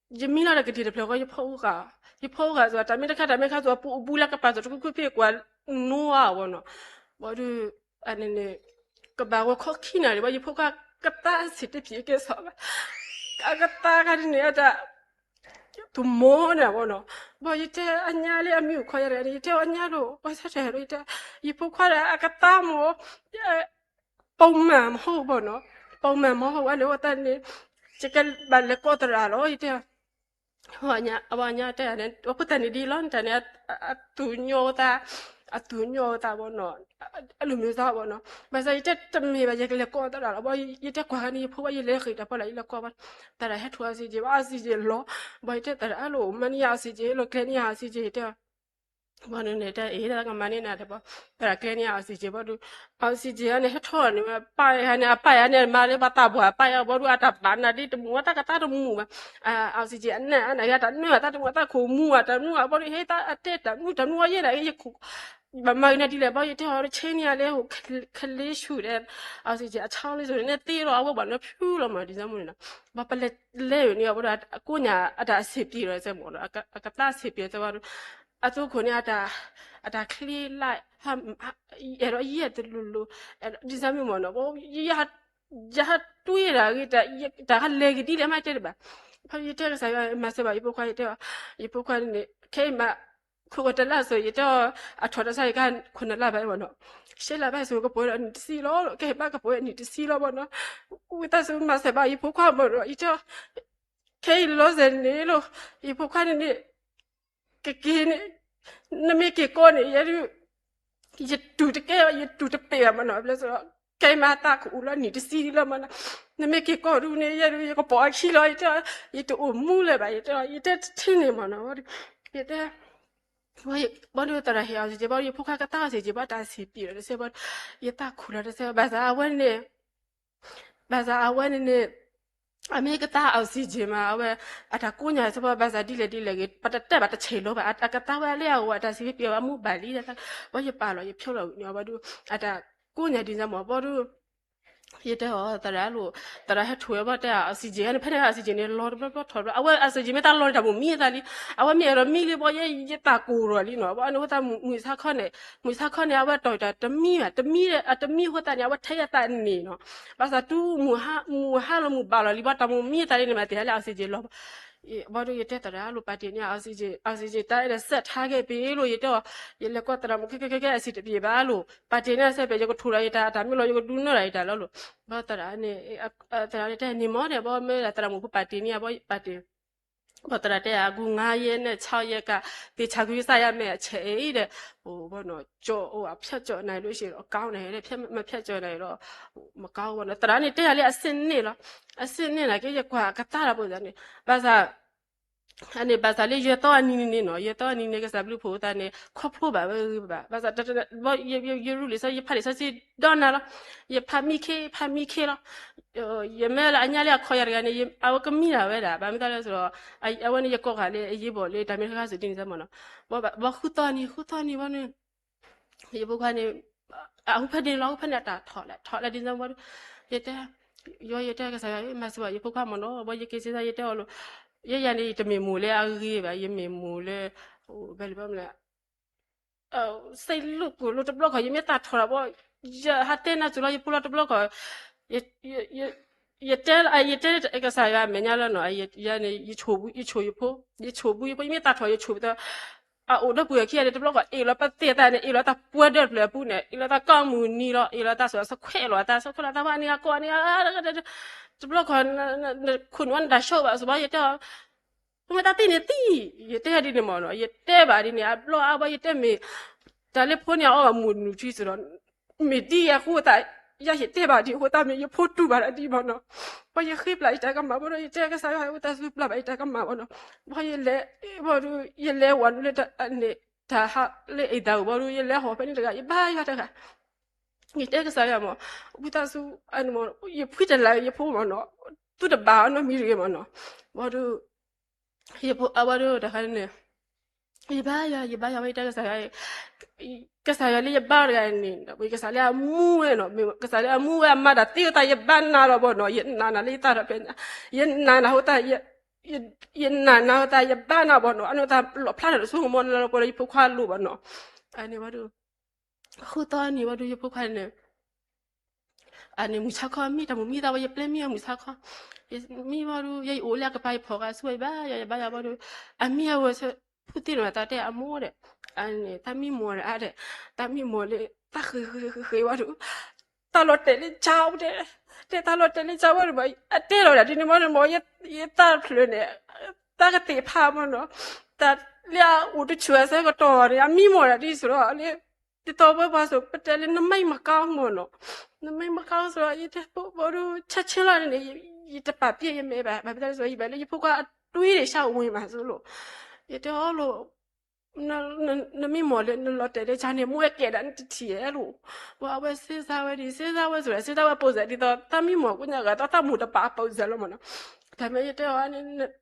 ye mi la ke ti de plo ko ye pho ka so ta mi ta kha so bu la ka pa so ku phe kwa no wa wo no ba du an ne ka ba wo kho khi na de ba ye pho ka ta si te phi ke so ba ka ta ka ni ata tu mo na wo no ba ye te anya le a mi ko ya re ye te anya lo ba sa te ro te ye pho ka ra ka ta mo ပုံမှန်မဟုတ်ဘောနော် ပုံမှန်မဟုတ်ဘူးလို့တန်နေချက်ကဘာလဲကောတရာလို့ဒီဟောညာအဝညာတဲ့နဲ့ဘုတန်ဒီလွန်တန်နဲ့အတူညိုတာဘောနော်အလိုမျိုးသားဘောနော်ဘာသာတက်တမေဘာရကလေကောတရာဘောရတက်ခွာနေဖို့ရလေခိတာပေါ်လာလကောဘာတရာဟက်ထွာစီဂျီဘာစီဂျီလောဘာတက်တရာအလိုမနီယာစီဂျီလောကလနီယာစီဂျီတဲ့ဘာနေတဲ့အေးဒါကမနေနာတဲ့ပေါ့အဲ့ဒါကဲနေအောင်စီချေပေါ့သူအောင်စီချေကနေဟထောနေမှာပါရနေပါရနေမာလေးပါတာဘွာပါရဘောသူအတာဘာနာတိတမူတာကတာတမူမှာအောင်စီချေအနဲ့အနာရတာနွတာတမူတာခုမူတာနူဘောဒီဟေတာအတက်တာနူတနူရရရခုမမိုင်းနေဒီလေဘောရတဲ့ဟောချင်းရလေဟိုခလေးရှူတဲ့အောင်စီချေအချောင်းလေးဆိုနေတေးတော့ဘောဘာလို့ဖြူလို့မဒီစမ်းမနေဘာပလက်လဲနေဘောတာကိုညာအတာအစီပြေရစဲမောအကတာအစီပြေတော့အတူခုနေအတာခလီလိုက်ဟာအဲ့တော့ရတဲ့လူလူဒီစမ်းမနော်ဘောရတွေးရတာဒါကလေကတိလည်းမတဲ့ပါဖာရတဲ့ဆိုင်မဆပါဘခွာရတဲ့ဘခွာနေခဲမခုကတလားဆိုရတော့အထော်တဆိုင်ကခုနလာပဲဘောနော်ရှေ့လာပဲဆိုကပေါ်အန်စီလောခဲမကပေါ်အန်တစီလောဘောနော်ဝိတဆမဆပါဘခွာမလို့ရတော့ခဲလောစနေလို့ဘခွာနေque no me que con ella y tú te quedas y tú te pegas mano hablas que mata culo ni te sí la mano no me que con una ella y que por aquí lo y tú mule va y te tiene mano y te voy bueno te la hija se lleva y poca cata se lleva ta si pide se va y ta culo se va a buenoအမေကတာအောင်စီဂျီမှာဝဲအတာကိုညာစပါဘာသာဒီလေကပတ်တက်ပါတချေလို့ပါအတာကတာဝဲလေဟိုအတာစီပြောအမှုပါလီတဲ့ဘာရပါလို့ရဖြုတ်လို့ညောပါတူအတာကိုညာဒီစမောပေါ်တူရတဲ့ဟောတရာလို့တရာဟထွေးပါတဲ့အစီဂျီကနေဖက်တဲ့အစီဂျီနေလော်ဘလော့ထော်အဝဲအစီဂျီမတာလော်တာမမီတာလီအဝဲမြေရမီလီပေါ်ရတာကိုရောလီနော်ဘာအနုတာမွေစားခွနဲ့အဝဲတော်တာတမီဟိုတာညဝဲထဲရတာနေနော်ဘာသာတူမူဟာလမူပါလလီဘာတမမီတာလီနေမတဲ့အစီဂျီလောဘာလို့ရတဲ့တရာလို့ပါတင်ရအစီဂျီတာရဆက်ထားခဲ့ပြီလို့ရတော့ရလက်ကွက်တရာမခက်အစီတပြေပါလို့ပါတင်ရဆက်ပဲရကိုထူလိုက်တာဒါမျိုးလို့ရကိုဒူးနော်လိုက်တာလို့ဘာတရာနေတရာတဲ့နေမောတယ်ဘောမဲတရာမဖို့ပါတင်ရဘောပါတင်ဘာတရာတဲ့အခု9ရက်နဲ့6ရက်ကတေချာကူးစားရမယ့်အချိန်တဲ့ဟိုဘောနော်ကြောဟိုဖြတ်ကြောနိုင်လို့ရှိရင်တော့ကောင်းတယ်တဲ့မဖြတ်ကြောနိုင်တော့မကောင်းဘူးနော်တရာနေတဲ့လေအစင်းနေလားကဲရကွာကတာရပို့တယ်နေဘာသာအနေဘာသာလေးရတော့အနီနေနော်ရတော့အနီနေကစားဘလို့ဖို့တာနေခေါ်ဖို့ပါဘာသာဘောရရူလေးစရဖာလေးစစီဒေါ်နာလားရဖာမီခေလားရမဲလာအညာလေးခေါ်ရကနေအဝကမီလာပဲဒါဘာမှမတလဲဆိုတော့အဝနေရကောက်ခါလေးအေးပေါ်လေးဒါမျိုးခါဆိုတင်စမနော်ဘောခုတော်နီဘောနေရဘကနေအခုဖက်တယ်လောက်ဖက်နေတာထော်လိုက်ဒီစမဘောရတဲ့ကစားရမစပါရဘကမနော်ဘောရကေစရတဲ့လို့ရနေတမင်မူလဲအကြီးပဲရမင်မူလဲဟိုဘယ်လိုပြောမလဲစိတ်လုကိုလို့တဘလခရမြတ်တာထော်တာပေါ့ရဟာတဲ့နာကျလို့ရပလို့တဘလခရတဲ့ကစားရမညာလို့နော်ရနေရချိုဘူးမြတ်တာထော်ရချိုတော့အိုတော့ဘူးขี้ရတဲ့တဘလခအေလောပတ်တဲ့တဲ့အေလောတာပွက်တယ်လေပူနေအေလောတာကောင်းမူနီလောအေလောတာဆိုစခွဲလောတာစခွဲလာတာဘာနီကောနီတဘလခခုနဝန်ဒါရှောပါဆိုပါရတော့မတတိနေတီရတဲ့ဒီနေမော်နော်ရတဲ့ပါဒီနေအပလောအဘရတဲ့မေဒါလေဖုန်ရအောင်မူနူချီဆိုတော့မေတီရခုတာရတဲ့ပါဒီဟိုတာမေရဖို့တူပါဒီမော်နော်ဘာရခိပလိုက်တာကမဘောရတဲ့ကစားရဟိုတာစုပလိုက်တာကမဘောနော်ဘာရလေဘောရလေဝန်လေအနေဒါဟာလေအဒါဘောရလေဟောဖနေတကရဘာရတဲ့က你这个啥呀嘛？我打算按么也不得来也不嘛喏，都得把那米个嘛喏，我都也不我都得看呢，也把呀为这个啥呀，个啥呀你也把个呢，为个啥呀木个喏，个啥呀木个嘛的，丢他也搬拿了不喏，也拿你打了边，也拿好他也拿好他也搬拿不喏，按他老plan了，所以我们那不也不快路不喏，哎你我都。ခုတော့နေဘာလို့ရပုတ်ခိုင်းနေအနေမူချခမီတမမီတာဝရပလမီမူချခမီဘာလို့ရအိုလကပိုင်ဖောကဆွေဘာရဘာလို့အမီဝဆဖူတီရတာတဲ့အမိုးတဲ့အနေတမီမော်ရတဲ့တမီမော်လေတခေဘာလို့ တာလို့တယ်လေချောင်းတယ်တဲ့တာလို့တယ်လေချောင်းရမအတဲလို့ဒီနေ့မောရတာဖလွနေတာကတိဖာမနော်တာလျာဦးတချွဲစကတော်ရအမိမော်ရဒီဆိုတော့လေဒီတော့ဘာဆိုပတဲလေနမိတ်မကောင်းမနော်နမိတ်မကောင်းဆိုတော့ဒီဘောတို့ချက်ချင်းလာနေဒီတပတ်ပြည့်ရမဲပါဘာဖြစ်လဲဆိုရင်ပဲလေဖုကတွေးတွေရှောက်ဝင်ပါဆိုလို့ဒီတော့လို့နမိမော်လေနလော်တယ်လေချာနေမွေးကြတယ်တချီရဲ့လို့ဘာပဲစေးစားဝဲဒီစေးစားဝဲဆိုရစေးစားဝဲပုံစံဒီတော့တမိမော်ကညာကတော့တမှုတပါပုံစံလို့မနော်ဒါပေမဲ့တဲ့ဟာ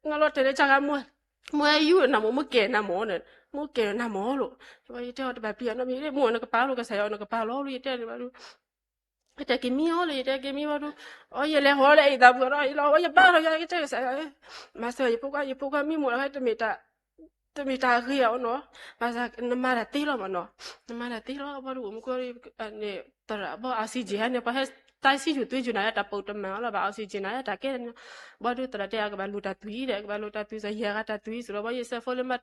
နလော်တယ်လေချာကမွေးယူနမမကဲနမောနဲ့မကဲနမောလို့ဘာရတဲ့တပါပြနမီလေမွေးနကပါလို့ကဆရာနကပါလို့ရတဲ့လေဘာလို့แต่กินมีอ๋อเลยแต่กินมีว่าดูอ๋ออย่าเลยหัวเลยแต่พวกเราอย่าบ้าเราอย่ากินเจอใส่มาเสียอย่าพวกมีหมดให้ตมีตาคือเอาเนาะมาสักน้ำมันตีเรามันเนาะน้ำมันตีเราพอดูมันก็เนี่ยตระบ่อาซีจีเนี่ยพอให้ตายซีอยู่ตัวอยู่ไหนแต่ปุ๊บตมาแล้วบ่อาซีจีไหนแต่แกเนี่ยบ่ดูตระเดียก็บ่ลูตาตุยเด้ก็บ่ลูตาตุยซะเฮียก็ตาตุยสุดบ่ยเซฟเลยมา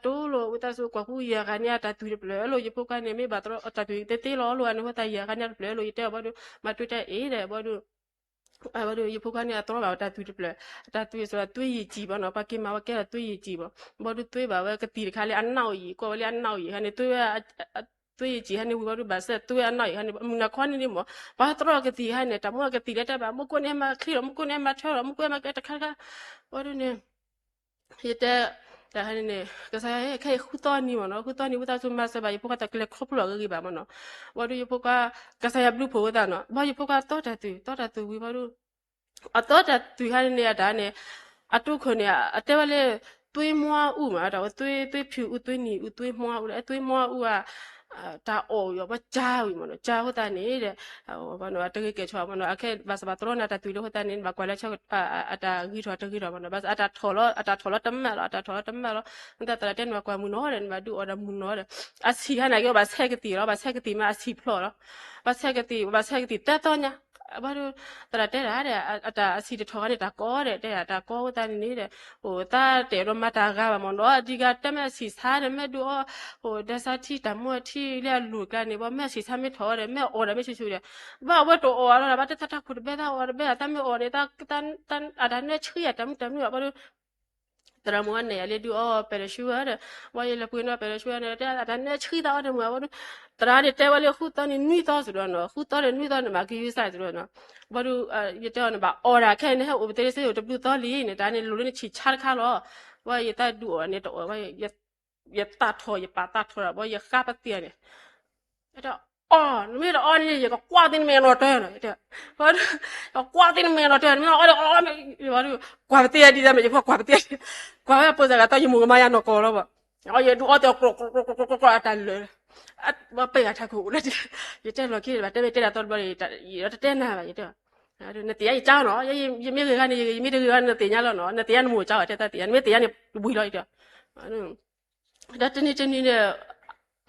โตโลอุตาสุกว่าผู้เฮียกันเนี่ยตาตุยเปล่าโลยพวกกันเนี่ยไม่บ่ตระตาตุยเตๆล้อโลอันว่าตาเฮียกันเนี่ยเปล่าโลยเตบ่ดูมาตุยแต่เด้บ่ดูဘာလို့ရဖို့ကနေတော့ဘာတာတွေ့တယ်တာတွေ့ဆိုတာတွေ့ရကြည့်ပါနော်ပါကင်မှာကဲတွေ့ရကြည့်ပါဘာလို့တွေ့ပါပဲကတိခါလေးအနောက်ကြီးကိုလေးအနောက်ကြီးဟန်တွေ့ရကြည့်ဟန်ဘာလို့ဘာဆက်တွေ့အနောက်ကြီးဟန်မနခွန်းနေမဘာတော့ကတိဟန်တမကတိလက်တာမကိုနေမှာခလီမကိုနေမှာချောမကိုမှာကတခါကဘာလို့နေရတဲ့ဒါဟန်နေကစားရခဲခုတော်နီမနော်ခုတော်နီဝတ်ဆိုမဆဘာရဖို့ကတကလက်ခပ်လို့ကြီးပါမနော်ဘာလို့ရဖို့ကစားရဘလူးဖို့တာနော်ဘာရဖို့ကတော့တာတူဘာလို့အတော့တူခိုင်းနေရတာနဲ့အတုခွနေအတဲလေသွေးမွားဥမှာတော့သွေးဖြူဥသွေးနီဥသွေးမွားဥလေသွေးမွားဥကဒါအော်ရောဘာကြားဝီမနော်ကြားဟုတ်တာနေတဲ့ဟိုဘာနော်တကယ်ကချောမနော်အခဲဘာစဘာတော့နာတတူလို့ဟုတ်တာနေဘာကွာလဲချက်အတာဂီထောတဂီတော့မနော်ဘာအတာထော်လို့တမလောအတာထော်လို့တမလောန်တတရတဲ့နော်ကွာမူနော်တယ်ဘာဒူအော်ဒမူနော်တယ်အစီဟနာကြောဘာဆက်ကတိရောဘာဆက်ကတိမအစီဖလော်ရောဘာဆက်ကတိတက်တော့ညာဘာလို့တရတဲ့ရတဲ့အတာအစီတထော်ကနေဒါကောတဲ့ဒါကောတာနေတဲ့ဟိုတာတဲ့ရမတာကဘာမနော်အဒီကတက်မဲ့စီစားတယ်မဲ့တို့ဟိုဒဆာတီတမွတ်တီလေလူကနေဘာမဲ့စီစားမထော်တယ်မဲ့အော်တယ်မဲ့ချူချူတယ်ဘာဝတ်တော့အော်ရဘာတထခုဘဲတာအော်ဘဲတမ်းအော်တယ်တာတန်အဒါနဲ့ချီရတမ်းဘာလို့တရမွန်နေလေဒူအော်ပရရှူရဝါရလပွေးနော်ပရရှူရတဲ့ဒါနဲ့ချီတော့တယ်ဘာလို့တရာတဲ့တဲဝလေခုတန်းနီတော့ဆိုတော့နော်ခုတော့တယ်နီတော့မှာကီယူဆိုင်ဆိုတော့နော်ဘာလို့ရတဲ့နော်ဘာအော်ရာခဲနေဟိုတဲစေကိုတပလူတော့လီနေဒါနဲ့လူလေးချီချားခါတော့ဝါရတဲ့ဒူအော်နေတော့ဝါရတာထော်ရပါတာထော်ရဘာရခါပတိရနေအဲ့တော့အော်နမေတော့အော်နေရကကွာတင်မေတော့တဲ့နော်တဲ့ဘာလို့ကွာတင်မေတော့တဲ့မင်းအော်ဘာလို့ကွာပတိရဒီတယ်မြေကွာပတိရကွာပေါ်စကတော့ယမုံမရနော်ကောတော့ဘာအော်ရဒူအော်တော့ကအတန်လေဘာပဲအထခုလေရတဲ့လော်ကြီးတဲ့တော့ဘာရတဲ့နာပါရတဲ့အဲ့ဒါတရားကြီးကြောင်းနော်ရမြေကနေမြေတွေကနေတင်ရလို့နော်တရားနမို့ကြောက်တဲ့တရားမြေတရားနေဝီလိုက်တဲ့အဲ့ဒါတနေ့နဲ့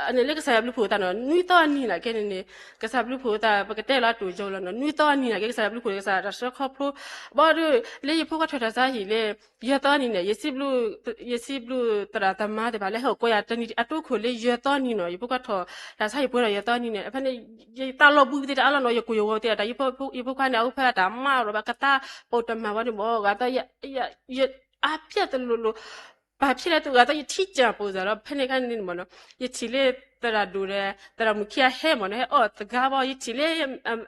အနေနဲ့ကစားဘလူဖို့တာနော်နွီတော့နီလာကဲနေကစားဘလူဖို့တာပကတဲ့လာတူကြောလို့နော်နွီတော့နီလာကဲကစားဘလူဖို့ကစားရစခပ်ဖို့ဘာလို့လေဖို့ကထွက်တာစားဟီလေရတော့နီနဲ့ရစီဘလူတရာတမတဲ့ဘာလဲဟိုကိုရတနီအတုခိုလေရတော့နီနော်ရဖို့ကထောဒါစားရပွဲရတော့နီနဲ့အဖနဲ့တာလို့ဘူးတဲ့အလားနော်ရကိုရောတဲ့ဒါရဖို့ကနေအဖတာမရောဘကတာပေါ်တမဝတ်ဘောကတော့ရအပြတ်လို့ဘာဖြစ်လဲသူကတော့ထိကြပို့စားတော့ဖနေကနေမနော်ရချီလေတရာဒူရဲတရာမခရဟဲမနော်အော်တကားဘောရချီလေ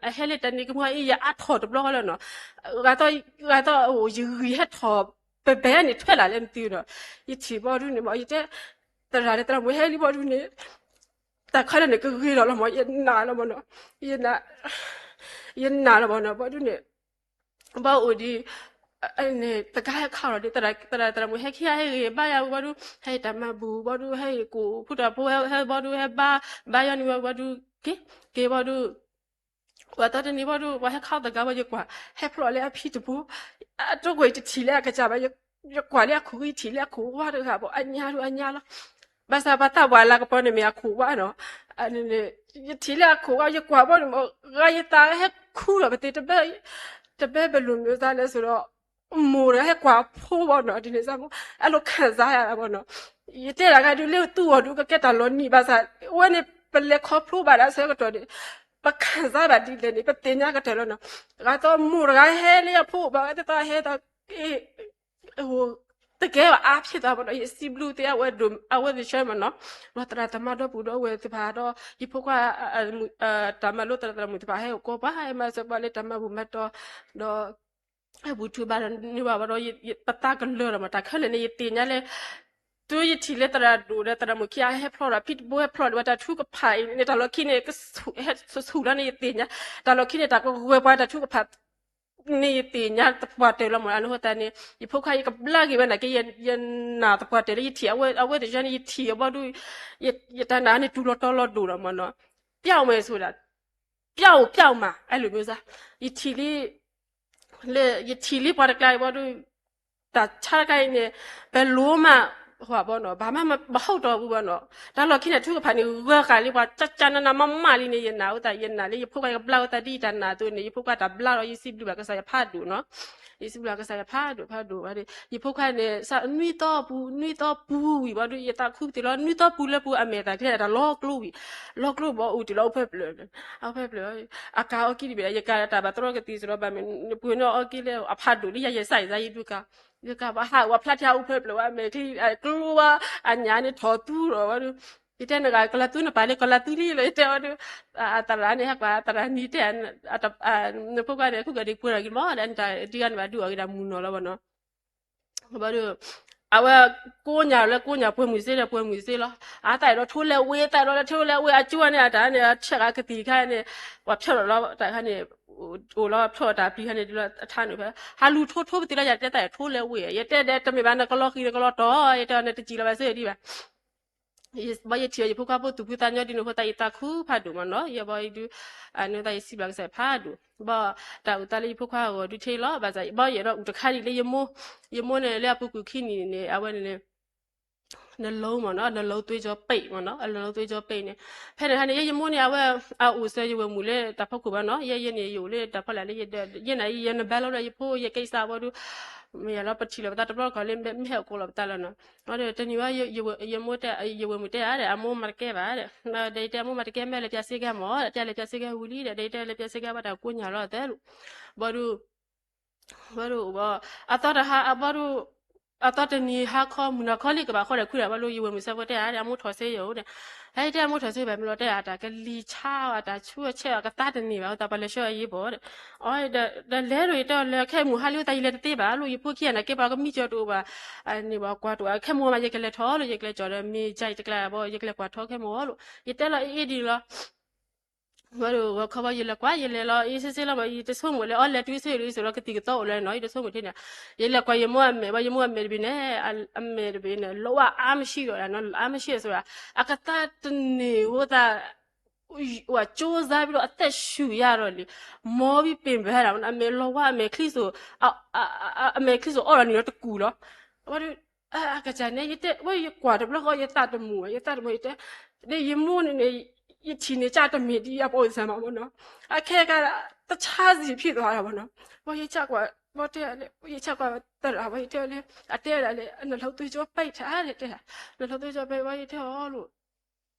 အဟဲလေတနီကမအီရအထော်တဘလောလောနော်ကတော့ဟိုရရထော်ဘဲနေထွက်လာလဲမသိဘူးနော်ရချီဘောဒူနေမရတဲ့တရာတရာမဟဲလီဘောဒူနေတခါနဲ့ကကြီးလောမရနာလောမနော်ရနာလောမနော်ဘောဒူနေဘောအိုဒီအဲ့နေတကားခါတော့တရမဟဲခရဟဲဘာယဘာဒူဟဲတမဘူဘာဒူဟဲကိုဖုတာဖိုဟဲဘာဒူဟဲဘာယနီဘာဒူကေဘာဒူဝတ်တဲ့နေဘာဒူဝဟဲခါတကားဘာယကွာဟဲဖလော်လေအဖီတဘူအတော့ကိုတချီလေကကြပါယကွာလေခုကြီးချီလေခုဝါတော့ဟာဘောအညာလားဘာသာဘာတာဝါလာကပေါ်နေမြခုဝါနော်အဲ့နေချီလေခုဝါယကွာဘောဂါယတာဟဲခုတော့တပဲဘလူမျိုးသားလဲဆိုတော့မိုးရဲကွာဖိုးပေါ့နော်ဒီနေ့စားမို့အဲ့လိုခံစားရတာပေါ့နော်ရတဲ့ကတူလေတူတော်ကကက်တာလောနီပါစားဝဲနေပလက်ခေါဖိုးပါလားဆဲကတော့ဒီပ ခံစားပါဒီလေနေပတင်ညာကတယ်လို့နော်ကတော့မူရဟဲလေးဖို့ဘာတဟဲတော့ဟိုတကယ်အားဖြစ်တာပေါ့နော်စီဘလူးတရားဝဲဒုံအဝဲဒီရှဲမနော်လောတရတမတော့ဘူးတော့ဝဲတပါတော့ဒီဖို့ကတမလို့တရမှုတပါဟဲကိုပါဟဲမစပါလေတမဘူးမတော့တော့ဘူးသူပါနေပါတော့ပတာကလောမတာခက်လည်းနေတင်ညာလေသူရတီလက်တရာဒူလက်တရာမခ ्या ဟဲဖလော်ပစ်ဘွဲဖလော်ဝတာထုကဖိုင်နေတာလောခိနေကဆူလာနေတင်ညာတာလောခိနေတာကိုဝဲပွားတာထုကဖတ်နေတင်ညာတပွားတယ်လောမအလို့တန်နေဒီဖုတ်ခိုင်ကဘလာကြီးပဲနာကေရနာတပွားတယ်ရတီအဝဲတကြနေတီဘာဒူရတနာနေတူလောတော်လောဒူလောမနော်ပြောင်းမယ်ဆိုတာပြောင်းမှာအဲ့လိုမျိုးစားဒီတီလေးလေဒီတီလေးပွားတယ်ဘာဒူတာချာကိုင်းနေဘယ်လိုမှဟောဘောနော်ဘာမှမဟုတ်တော့ဘူးဘောနော်ဒါတော့ခိနေသူကဖာနေဝဲကလေးပွားချချနာမမလေးနေရနာဥတာရနာလေးဖုတ်ကဘလောက်တတိတနာသူနေဖုတ်ကတာဘလောက်ရစီဘလူကစားဖတ်တူနော်ရစီဘလူကစားဖတ်တူဘာဒီဖုတ်ကနေစနွီတော့ဘူးဝီဘာတို့ရတာခုတီလောနွီတော့ဘူးလေဘူးအမေတာခဲတာလောကလူဘောဦးတီလောဖက်ဘလအဖက်ဘလအကာအကီဒီပဲရကာတာဘာတော့ကတီစရောဘာမပွေနောအကီလေအဖတ်တူလိရဆိုင်ဇာယီဒုကဒီကဘာဟာဝဖlat ဥဖက်ဘလအမေတီကလူဝအညာနေထောတူရောဘာတို့ဒီတဲ့ငါကလတူနပါလေကလတူရီလေတဲ့ဘာတို့အတရာနေဟာကတရာနီတဲ့အနပုကတဲ့ခုကဒီပူရကီမောလန်တာဒီကန်ဘာဒူအကဒါမူနော်လောဘောနော်ဘာတို့အဝကိုညာပွဲမှုစေးတဲ့ပွဲမှုစေးလောအားတိုင်တော့ထိုးလဲဝေးတိုင်တော့ထိုးလဲဝေးအကျွမ်းနေတာနေချက်ကကတိခိုင်းနေဟောဖြော်တော့တိုင်ခိုင်းနေဟိုလောဖြော်တာပြီးခိုင်းနေဒီလိုအထားနေပဲဟာလူထိုးပြီးတိလိုက်ရတဲ့တိုင်ထိုးလဲဝေးရတဲ့တမေဘာနကလောခီကလောတော့ရတဲ့နဲ့တကြည်လာပဲစေးဒီပါဘာရတီရဖုကဖို့သူပူတန်ရဒီနိုဟတိုင်တာခုဖတ်ဒူမနော်ရဘာဒီအနတိုင်စီဘလဆက်ဖတ်ဒူဘာတာဥတလီဖုကကိုဒီထေလောဘာဆိုင်ဘာရတော့ဥတခါဒီလေယမိုးနဲ့လေပုကူခိနီနေအဝဲနေနှလုံးမနော်နှလုံးသွေးကြောပိတ်မနော်နှလုံးသွေးကြောပိတ်နေဖဲ့တယ်ဟာနေရမိုးနေအဝဲအူဆဲရဝမူလေတဖက်ကူပါနော်ရနေယူလေတဖက်လာလေရနေရနဘဲလို့ရဖို့ရကိစ္စဘောဒူမရတော့ပချီလဘတာတော့ကလည်းမဟဲကိုလဘတာလနော်အဲ့တနီဝရမိုးတဲ့ရဝမူတဲ့အဲ့အမိုးမကဲပါတဲ့ဒေတာမိုးမကဲမဲ့လေပြစီကမောတဲ့လေပြစီကဝူလီတဲ့ဒေတာလေပြစီကဘာတာကိုညာတော့တဲ့ဘောဒူဘာအတော်ဟာဘာဒူအတော်တနီဟာခေါမနာခေါလိကဘာခေါ်ရခုရဘာလို့ယူဝမစဘတဲ့အဲ့အမိုးထော်ဆေးရောတဲ့အဲ့တဲ့အမိုးထော်ဆေးပဲမလို့တဲ့အတာကလီချာတာချွတ်ချက်ကတတနေပါတော့ဘာလဲရှော့ရေးပေါ့တဲ့အော်ဒါလဲတွေတော့လဲခဲမူဟာလို့တိုင်လဲတေးပါလို့ရဖို့ขี้ရနေကေပါကမိချတော့ပါအနေပါကွာတော့ခဲမူမရကလေးထော်လို့ရကလေးကြော်တယ်မိကြိုက်တကလာပေါ့ရကလေးကွာထော်ခဲမူလို့ရတဲ့လားအေးဒီလားဘာလို့ခဘရလကွာရလေလောအေးစစ်စစ်လောမတဆုံမလေအော်လက်တွင်းစေလို့ဆိုတော့ကတိကတော့လဲနော်တဆုံမထင်းနေရလေကွာရမွအမေဘာရမွအမေဘီနဲ့အမေဘီနဲ့လောအားမရှိတော့နော်အားမရှိဆိုတာအကတတနေဟိုတာဟိုကြိုးစားပြီးတော့အသက်ရှူရတော့လေမောပြီးပင်ပဲတာအမေလောအမေခလစ်ဆိုအမေခလစ်ဆိုအော်ရနေတော့တကူလောဘာလို့ကကြနေရတဲ့ဝေးကွာတယ်ဘလောရတတမူရတမူရတဲ့နေရမွနေ一起呢，家的米地也不会什么么喏，开个的叉子皮多少么喏，我一吃过，我这嘞，我一吃过得了，我一这嘞，这了嘞，那老对着背叉嘞，那老对着背我一条路。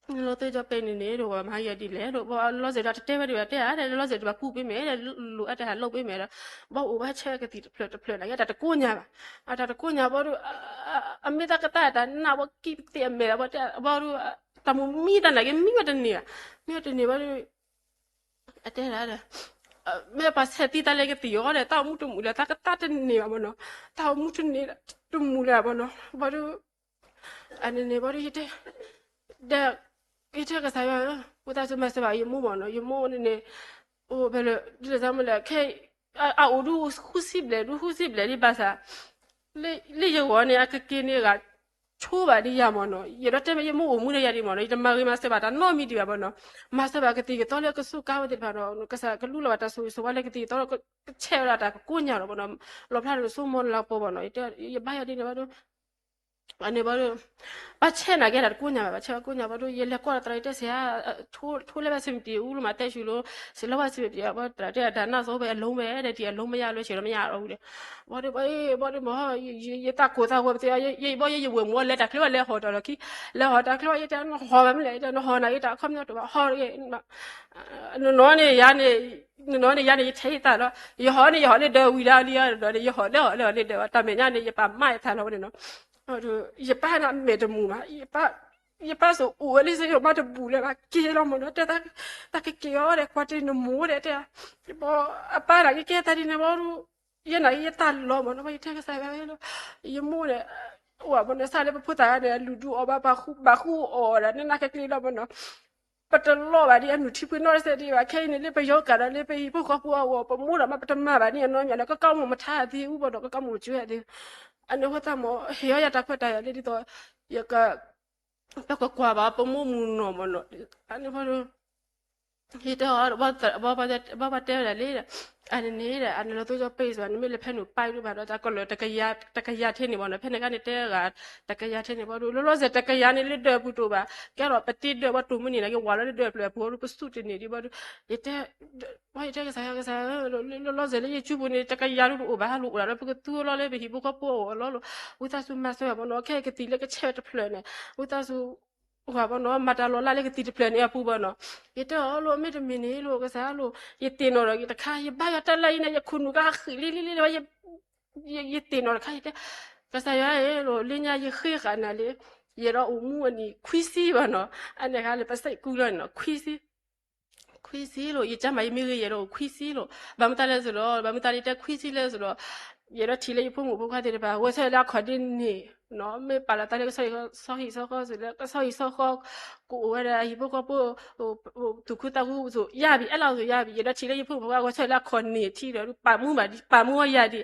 เราตัวจะเป็นนี่ดูว่ามาอย่าดีเลยดูว่าเราจะได้เต้ไปดูว่าเต้อะไรเราจะแบบกู้ไปไหมรู้อะไรหาลูกไปไหมแล้วว่าโอ้ว่าเชื่อกันติดเพลิดอะไรอย่างแต่ตะกู้เนี่ยแต่ตะกู้เนี่ยว่าดูอเมริกาแต่น่าว่ากี่เตี้ยเมย์ว่าดูแต่มึงมีแต่ไหนกันมีแต่เนี่ยว่าดูอะไรแม่ภาษาที่ตะเลยก็ตีอ๋อเลยตามุตุมุเลยตาก็ตาจะเนี่ยมันเนาะตามุตุเนี่ยตุมุเลยมันเนาะว่าดูอันนี้ว่าดูที่เด็กอีเจ้าก็ใส่ว่าว่าแต่สมัยสบายยมู่บ่เนาะยมู่นี่โอ้เบลดิจะทำอะไรแค่ดูคู่สิบเลยดิภาษาเลยอยู่ว่าเนี่ยก็กินเนี่ยก็ชูบะดิยามเนาะยเราแต่ไม่ยมู่มู่เนี่ยยาดิมเนาะจะมาเรียนมาสบายแต่น้อมีดีบ่เนาะมาสบายก็ตีก็ตอนแรกก็สู้ก้าวเด็ดบ่เนาะก็ซะก็รู้แล้วว่าตาสู้ว่าเลยก็ตีตอนก็เช่ละตาก็กู้ญาเนาะบ่เนาะเราพลาดสู้มนเราปบ่เนาะอีเจ้าอย่าบ้าอย่าดิเนาะ Ani baru baca nak ada kunyah baca kunyah baru ye lekor terite saya thole basim ti ulu mate shulo sila basim ti apa terite ada na so be lombe ada ti lombe ya lo shiro ya ro de baru mah ye tak kota ko ti ye bo ye we mo le tak lo le ho da ki le ho da klo ye ta no ho bam le ta no ho na ye ta kham no to ba ho ye no ne ya ne no ne ya ne thei ta lo ye ho ne de wi da li ya do ye ho le de ta me nya ne ye pa mai ta lo ne no也把那没得木嘛，也把说我里是有把这布了吧，给了么了，这他给给我的，或者那木的这，也把把那个给他的那包路，也那也打了么，那么一天个啥玩意了，也木的。我们那啥的不打的，路住我把户哦了，那个给了么呢？ปัตตลอแบบนี้หนูที่พื้นนอร์เซดีว่าแค่นี้เลยไปยกกันเลยไปพวกครอบครัวว่าประมูลมาปัตตมาแบบนี้นอนอย่างแล้วก็ก้าวมาท่าที่อุบลก็ก้าวมาช่วยดีอันนี้ว่าทำเฮียอยากตักไปแต่เลยที่ตัวอยากก็แล้วก็กว่าว่าประมูลมูนอมันอันนี้พอดูที่ตัวว่าเตะอะไรเลยอันนี้แหละอันนี้เราต้องจะไปส่วนนี้ไม่เลยเพื่อนหนูไปรู้ป่ะเราจะก็เลยตะกยาเทนี่มันเพื่อนกันนี่เตะกันตะกยาเทนี่พอดูแล้วเสร็จตะกยานี่เลยเดือบตัวบ่าแกเราไปตีเดือบว่าตัวมันนี่นะแกว่าเราเดือบเลยพอรู้ไปสู้ที่นี่ดีบ่ดูเตะว่าเตะก็ใส่เราเสร็จแล้วยูบุนี่ตะกยาลูกบ่าลูกแล้วพวกตัวเราเลยไปหิบุกก็ปวดเราอุตส่าห์สู้มาสู้แบบนั้นแค่ก็ตีแล้วก็เช็ดเพลินเนี่ยอุตส่าห์สู้ว่าบ่เนาะมาตาโลลาเลยก็ตีเพลินเนี่ยปูบ่เนาะเตะโลไม่ได้มีนี่โลก็ซะโลเตะเนาะตะคายบ้าตะไลนะอย่าคุณก็คือลิว่าอย่าเตะเนาะค่ะก็ซะยาโลลิญญาอย่าคือกันน่ะเลยอย่าเราอุมูอันนี้คุยซี่บ่เนาะอันนี้ค่ะเลยไปใส่กูเลยเนาะคุยซี่โลอย่าจำไม่มีอย่าเราคุยซี่โลบางตาเลยสิโลบางตาเลยแต่คุยซี่เลยสิโลอย่าเราทีเลยพุ่งบุกเข้าที่บ่าว่าใช่แล้วขอดินนี่เนาะไม่ปาละตาเลยก็ใส่ก็ซอสิแล้วก็ซอกูว่าได้ฮิบุก็ปูตุคุตากูสุยาบีအဲ့လောက်ဆိုရပြီရတော့ချီလေးဖုန်ဘကကိုဆက်လာခွန်နေချီတယ်ပါမှုရဒီ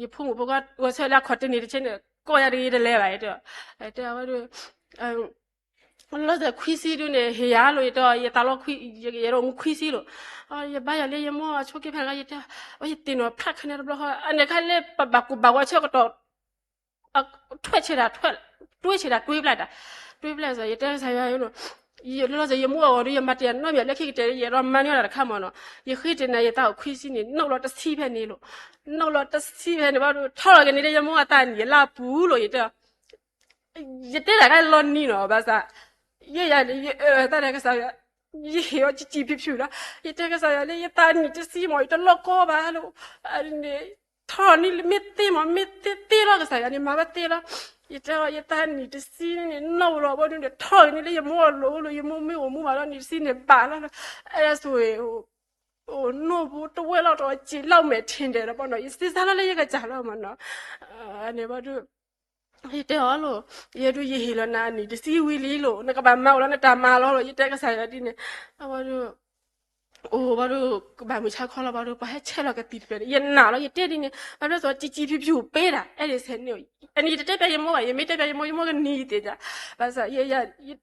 ရဖုန်ဘကကိုဆက်လာခွတ်နေတဲ့ချင်းကိုရရလဲပါတော့အဲ့တော့လောတဲ့ခွီစီတို့နဲ့ဟေယာလို့တော့ရတာလို့ခွီရတော့ခွီစီလို့ရပါရလေရမောချိုကေဖန်ကရတဲ့ရတင်တော့ဖတ်ခနေတော့အနေခါလေဘကူဘဝချက်တော့ထွက်ချတာတွေးချတာတွေးပလိုက်တာတွေးပလိုက်ဆိုရတဲ့ဆိုင်ရလို့ရလောစရမိုးအော်ရမတရနော်မြလက်ခိတဲ့ရတော့မန်ရတာခမနော်ရခိတဲ့နေရတော့ခွီစီနေနှုတ်တော့တစီပဲနေလို့နှုတ်တော့တစီပဲနေဘာလို့ထောက်ရကနေရမိုးအတန်ရလာဘူးလို့ရတဲ့ကလော်နီနော်ဘာသာရတဲ့ကစားရရောကြည့်ဖြူလားရတဲ့ကစားရလေရတာနီတစီမော်တလောကောပါလို့အဲ့ဒီထော်နီမစ်တေလောကစားရနေမှာတေလောရတဲ့နီတစီနေနော်တော့ဘာလို့ထော်နီလေရမောလို့ရမောမေမူမာတော့နီစီနေပါလားအဲ့ဒါဆိုရင်နို့ဘူးတဝဲတော့ကြည်လောက်မယ်ထင်တယ်ပေါ့နော်စစ်စားလည်းရကကြာတော့မှာနော်အနေဘာလို့เตอโลเยดูเยฮิลนานี่ดิซีวิลีโลนะกะบะมาแล้วนะตามาแล้วเยเตกะสายดิเนี่ยบาดูโอ้บาดูบามือชาคอละบาดูปะให้เชลกะติดไปเยนาแล้วเยเตดิเนี่ยบาดูဆိုជីဖြူเป้တာအဲ့ဒီဆယ်เนี่ยอันนี้เตไปยมอเยไม่เตไปยมอก็นี่เตจ้ะบาซะเย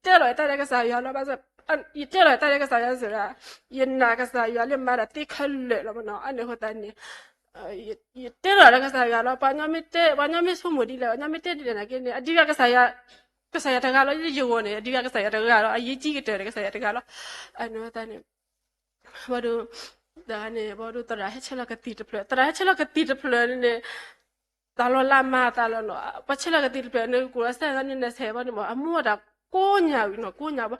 เตลอยตะกะสายแล้วบาซะเยเตลอยตะกะสายဆိုละเยนากะสายแล้วมาติคัลเลยแล้วเนาะอันนี้ฮอตันนี่เตลอยกะสายแล้วปะญามิสุโมดีแล้วญามิเตดินะกินอดีกะสายတကလို့ယူနေအဒီကစရတကတော့အရေးကြီးတဲ့ကစရတကလို့အဲ့နော်တန်းနေဘာလို့ဒါနဲ့ဘာလို့တရဟချက်လကတိတဖလတရဟချက်လကတိတဖလနဲ့တာလောလာမတာလောနော်ပချက်လကတိတဖလနဲ့ကိုရစတဲ့နဲ့ဆယ်ဘာလို့အမှုတာကိုညာပြီနော်ကိုညာပါ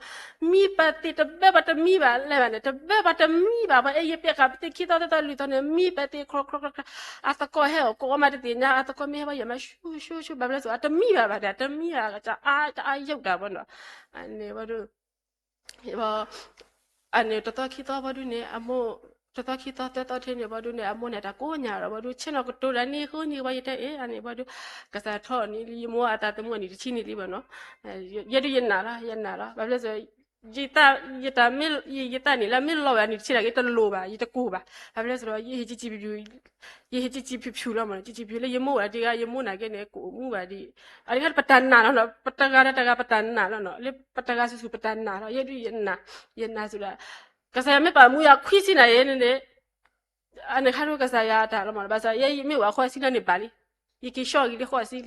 မိပတ်တိတဘဘတမိပါလဲပါနဲ့တဘဘတမိပါအဲ့ရပြကပတိခိတော့တဲ့လူတော့မိပတ်တိခရအတကောဟဲကိုမတတိညာအတကောမေဘာရမရှူဘာလဲဆိုအတမိပါတမိရကအာရောက်တာပေါ့နော်အနေဘာလို့ဘာအနေတတော်ခိတော့ဘာလို့နေအမို့တတော်ခိတော့တဲ့ထင်းနေဘာလို့နေအမို့နေတာကိုညာတော့ဘာလို့ချင်းတော့တူရနေခုနေဘာရတဲ့အနေဘာလို့ကစားထော်နေလီမောအတာတမွနေချင်းနေလီပေါ့နော်ရနာလားဘာလို့ဆိုရတာမီရတာနေလာမီလောရနေချလာကတလိုပါရတကူပါဘာလို့ဆိုတော့ရဟကြီးဖြူလို့မလားကြီးဖြူလေရမို့အဒီကရမို့နာကနေကိုမှုပါဒီအဒီကပတန်နာနော်ပတကာတကပတန်နာနော်လေပတကာစုပတန်နာနော်ရနာဆိုတာကစားမပါမှုရခွီးစီနာရဲနေအနေခါတော့ကစားရတာလို့မလားဘာသာရမိဝါခွာစီနာနေပါလိ อีกิชอกิเลขอสิ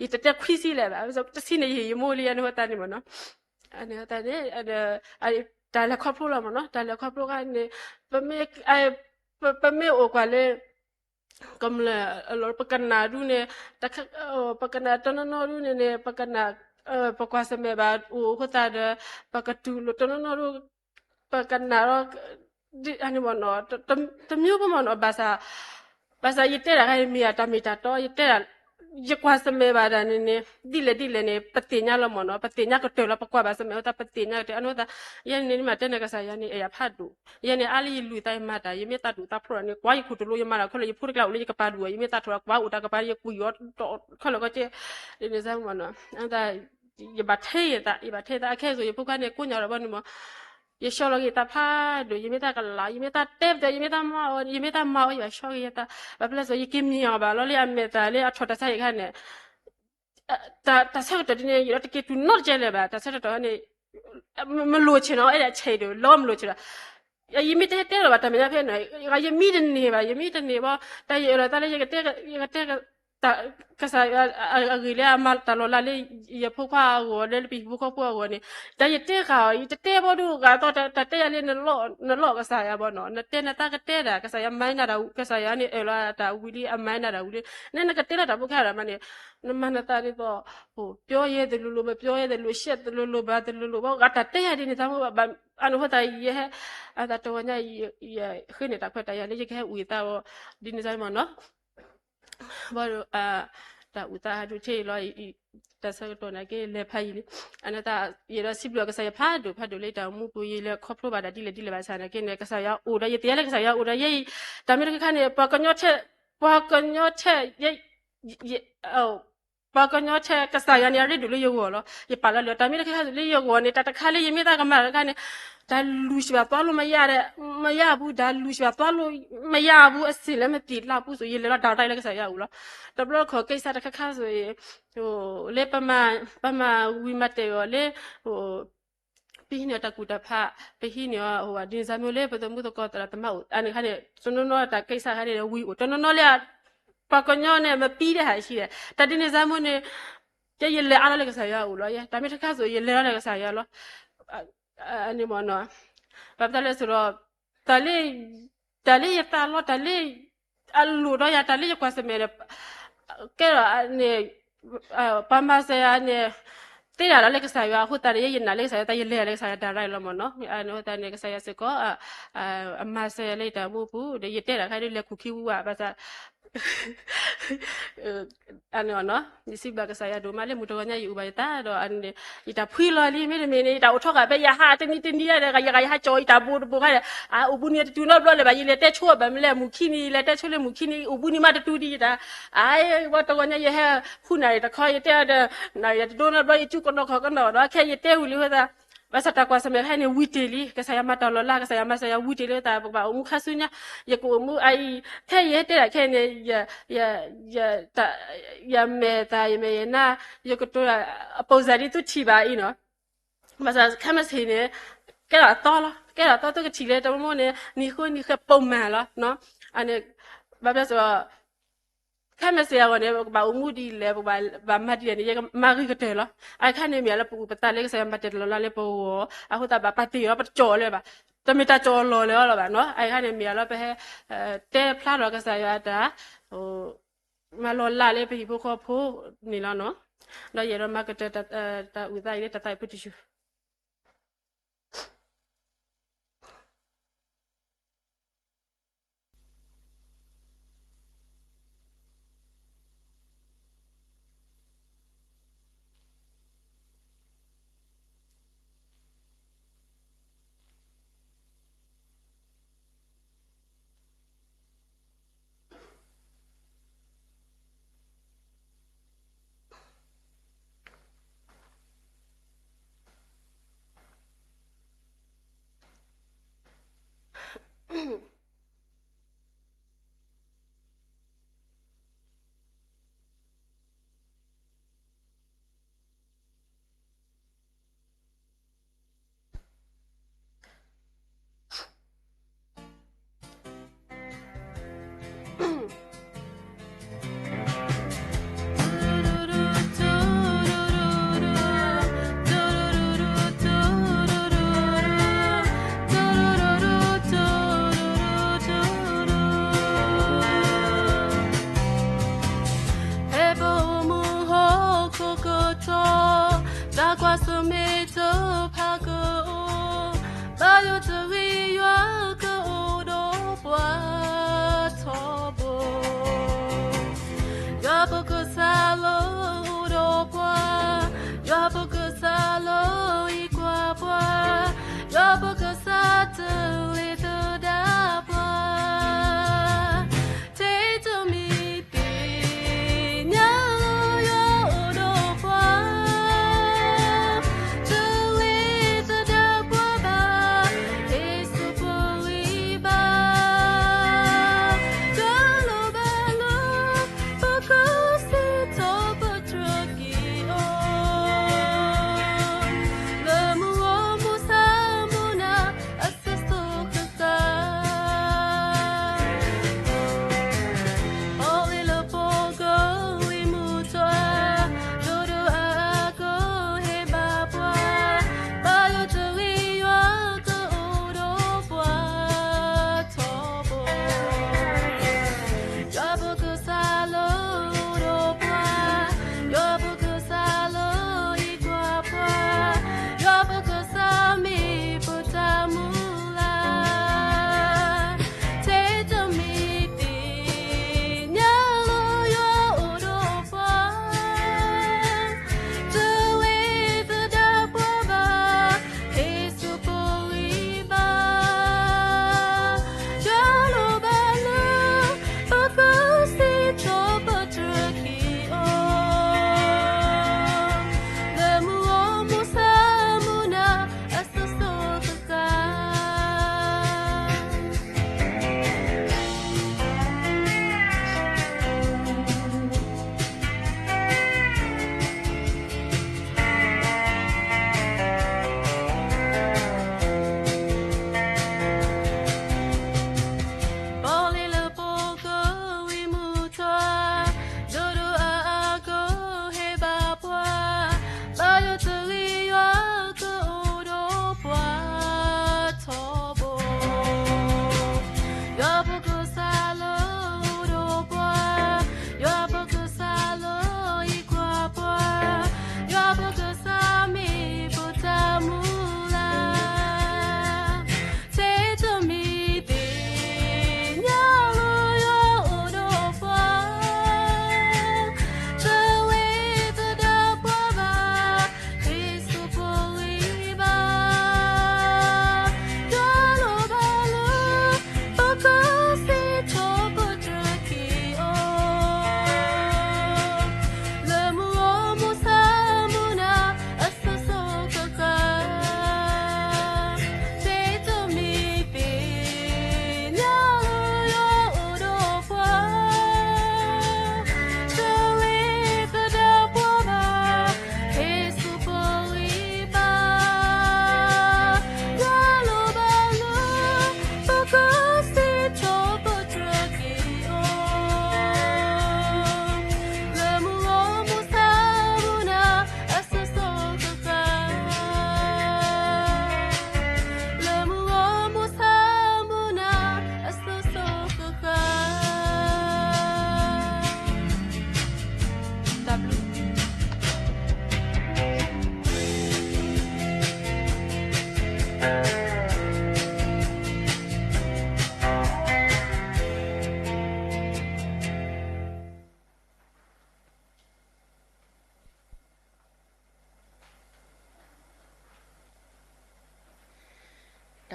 อีตะควิสิแหละแบบตะสิเนี่ยยโมเลียนหัวตานี่มั้งเนาะอันนี้ตาเนี่ยอันตาละครอบครัวเรามั้งเนาะตาละครอบครัวกันเนี่ยปะเมไอปะเมโอกว่าเลยกำลังเราประกันนาดูเนี่ยแต่ประกันนาตอนนั้นดูเนี่ยประกันนาประกวาสมัยบาดโอ้เขาตาเดประกันดูตอนนั้นดูประกันนาเราอันนี้มันเนาะแต่มีอยู่ประมาณภาษายิเตอร์อะไรมีอะตามีตาโตยิเตอร์ยกว่าสมัยบาดเนี่ยดิเลเนี่ยปฏิญญาละมันเนาะปฏิญญาก็เตอละประกวาภาษาสมัยแต่ปฏิญญาแต่อันนั้นแต่ยันนี่มาเต้นในกษัตริย์ยันนี่เอพัดดูยันนี่อาลีลุยตายมาแต่ยังไม่ตัดดูตาพรเนี่ยกว่าอยู่คุดลุยมาแล้วเขาเลยพูดกันเลยกับปาดูยังไม่ตัดทัวกว่าอุตากปายังคุยยอดเขาเลยก็เจเนี่ยใช่มันเนาะอันแต่อย่าบัดเทยแต่แค่ส่วนพวกกันเนี่ยกูเนี่ยเราบ้านนี่มั้งยชอลกิตาพาดูยังไม่ตัดกันละยังไม่ตัดเต็มแต่ยังไม่ตัดมาอย่าชอลกิตาแบบนั้นส่วนยิ่งกิมมี่อ่ะบ้าแล้วเลยไม่ตัดเลยชดแต่ใช่กันเนี่ยแต่ใช่ก็ตัวนี้อยู่แล้วที่tu not เจเลยบ้าแต่ใช่ตัวนี้มันรู้ชิเนาะไอ้เด็กเชยดูล้อมรู้ชิละยังไม่เตะหรอบ้าแต่ไม่ได้เพื่อนหน่อยยังมีเดนนี่บ้ายังมีเดนนี่บ้าแต่ยังเราแต่เลยยังเตะแต่ก็ใส่อะไรเลยมาตลอดเลยยังพวกข้าวหัวเลยปีพวกข้าวหัวนี่แต่ยังเตะเขายังเตะบ่ดูกันตอนแต่เตะยังเล่นนั่นหลอกก็ใส่บ่เนาะนั่นเตะนั่นตาก็เตะได้ก็ใส่ยังไม่น่าเราก็ใส่ยังนี่เราแต่วิลีไม่น่าเราวิลีนั่นก็เตะได้พวกข้าวมันนี่นั่นมันตานี่ก็โหเปียวเยเดลูไม่เปียวเยเดลูเช็ดเดลูบ้าเดลูบ้าก็เตะยังนี่ทำว่าอันนั้นแต่ยังอันแต่ตัวนี้ขึ้นเนี่ยแต่พอแต่ยังนี่จะแค่อุ้ยแต่ว่าดินใจมันเนาะบ่แต่อุตาดูเชยลอยแต่สักตัวนั้นก็เล็บให้เลยอันนั้นแต่ยังเราสิบล้อก็ใส่ผ้าดูเลยแต่มูปุยเลยครอบครัวบ้านดีเลยภาษาเนี่ยก็เนี่ยก็ใส่ยาอุระยี่เตี้ยเลยก็ใส่ยาอุระยี่แต่ไม่รู้แค่เนี่ยปากกันยอดเชยี่ปากกันยอดเชก็ใส่ยาเนี่ยเรื่องดูเลยอยู่หัวแล้วยี่ปาแล้วแต่ไม่รู้แค่เลยอยู่หัวเนี่ยแต่ข้าเลยยังไม่ได้กันมาแล้วกันเนี่ยแต่ลูชแบบตัวลูไม่ยาบูแต่ลูชแบบตัวลูไม่ยาบูสิเลยไม่ติดลาบูสุยเลยเราดาวได้เลยก็ใส่ยาอุละแต่เราขอแค่สัตว์ข้าสุยโอ้เล่ประมาวิมาเตอเล่โอ้พี่เนี่ยตะกูตะพะพี่เนี่ยโอ้ดินซามิเล่ประตูมุตกอตระตมาอันนี้ค่ะเนี่ยส่วนน้อยแต่แค่สัตว์ค่ะเนี่ยวิวแต่น้อยเลยปากกันยอเนี่ยมาปีได้หายชีเลยแต่ดินซามิเนี่ยจะยินเลยอะไรเลยก็ใส่ยาอุละยังแต่ไม่ถ้าข้าสุยยินเลยอะไรก็ใส่ยาละอันนี้มันเนาะแบบแต่เลยสุดแต่เลยยาตาลแต่เลยอันรู้ด้วยยาแต่เลยจะกว่าสมัยเนี่ยแก่อันนี้ปั๊มมาเสียเนี่ยตีอะไรเลยก็ใส่ยาหุ่นแต่เลยยินอะไรก็ใส่แต่ยินเลยอะไรก็ใส่แต่ไรละมันเนาะอันนี้แต่เนี่ยก็ใส่ยาสิก็มาเสียเลยแต่มูปูเดี๋ยวยินแต่ละใครได้เรียกคุกคิวว่าภาษาอันนี้เนาะนี่สิบก็ใส่ยาดูมาเลยมุดตัวเนี่ยอยู่ใบตาดออันนี้อีตาพุยลอยนี่ไม่ได้มีนี่ตาอุทกะไปยาหาจังนี่เลยก็ยาจอยตาบูกันอุบุนี่ตูนอบล้อเลยไปยินเลยแต่ชั่วแบบเลยมุขีนี่เลยแต่ชั่วเลยมุขีนี่อุบุนี่มาตูดีตาว่าตัวเนี่ยยาผู้ไหนตะคอยแต่ไหนโดนอบล้ออีจุกันนอกกันนอกแค่ยาเต้หุลิว่าbahasa tak kuasa mereka ni witeli ke saya mata lola ke saya witeli tak apa umu khasunya ya ku umu ai kayak itu lah kayak ni ya tak ya me na ya ku tu pausari tu ciba ini bahasa kami sini kira to tu ke cile tu mu ni ke poma lah no ane bahasa kami saya orang ni bau mudi le bau mati ni yang mari kita lah. Aku ni miala pukul petang lagi saya mati lola le pau. Aku tak bapati lah, percol le bah. Tapi tak col le lah bah, no. Aku ni miala peh te plan lah saya ada. Malola le peh ibu kau pu ni lah no. Dah ye ramai kita tak udai le tak putih syu. so pago bayo turi yo ko do bwa tobo yabo ko salo do bwa yabo ko salo ikwa bwa yabo ko satu itu da bwa take to me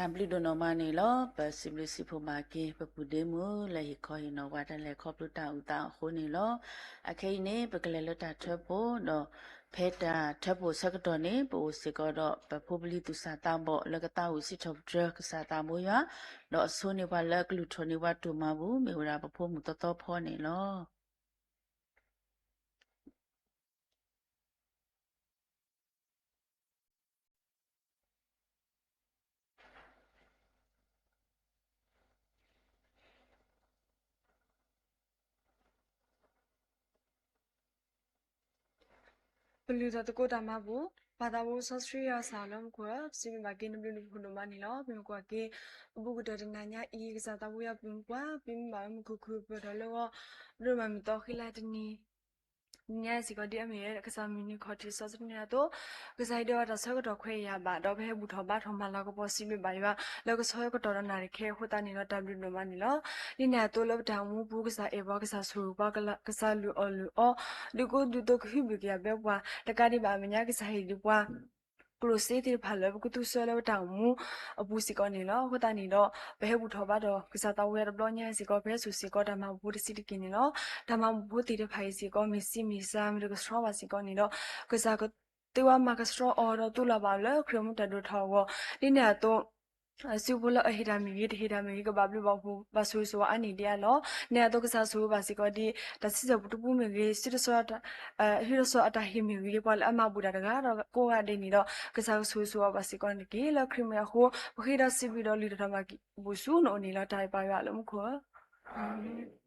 W ဒနမနီလောပစီဘလစီဖိုမာကေပပူဒေမူလေခေါ်ရင်တော့ဝါတလေခေါပလူတာဥတာခိုးနေလောအခိနေပကလေလတာထဖို့တော့ဖဲတာထဖို့စကတော့နေပိုစကတော့ပပူပလီတူစာတမ်ဘောလကတာဥစီထောဒရကစာတမိုးရတော့အစိုးနေပါလက်ကလူထနေဝတ်တူမှာဘူးမေဝရာပဖို့မှုတော်ဖောနေလော Beliau tu kota mabu, pada bu sosial salam gua, sini bagi nabi huluma ni lo, bim gua ke, buku dari nanya, i kata bu ya bim gua, bim malam kuku berlalu, rumah mitoh hilat ni, nya si ko dia me ka sa mini ko ti so so nya to ka sai do da so ko do khwe ya ba do be bu tho ba tho ma la ko po si me ba ya lo ko so ko do na ri khe hu ta ni lo w no ma ni lo ni na to lo da mu bu ka sa e ba ka sa su ba ka sa lu o lu ko du to khu bu ya be wa ta ka di ba me nya ka sa hi lu wa ပရိုစေတီဖာလဘကုတုဆလဘတောင်မူအပူစီကောနေလောဟိုတာနေတော့ဘဲဘူးထောပါတော့ကစားတော်ဝဲဘလောညံစီကောဘဲဆူစီကောဓမ္မဘူးတစီတကင်းနေလောဓမ္မဘူးတီတဖိုင်စီကောမီစီမီဆာမီကစထရပါစီကောနေတော့ကစားကတေဝမကစထရအော်တော့တူလာပါလေခရမတဒထောဝဒီနေတော့ စုဘလအဟိဒမီဒီဟိဒမီကဘာဘလဘဘူးဘာဆူဆိုအနီတရလောနေတော့ကစားဆူဘာစီကောဒီတစီစဘူးတပူမီရီစစ်ဆော့ဟီရဆော့အတဟီမီရီပေါ်အမဘူဒါကတော့ကိုကဒီနေတော့ကစားဆူဆိုဘာစီကောနေကီလခရမယဟိုဘခိဒစီဘီတော့လီတမကဘူဆူနိုနီလာတိုင်ပါရလို့မခေါ် က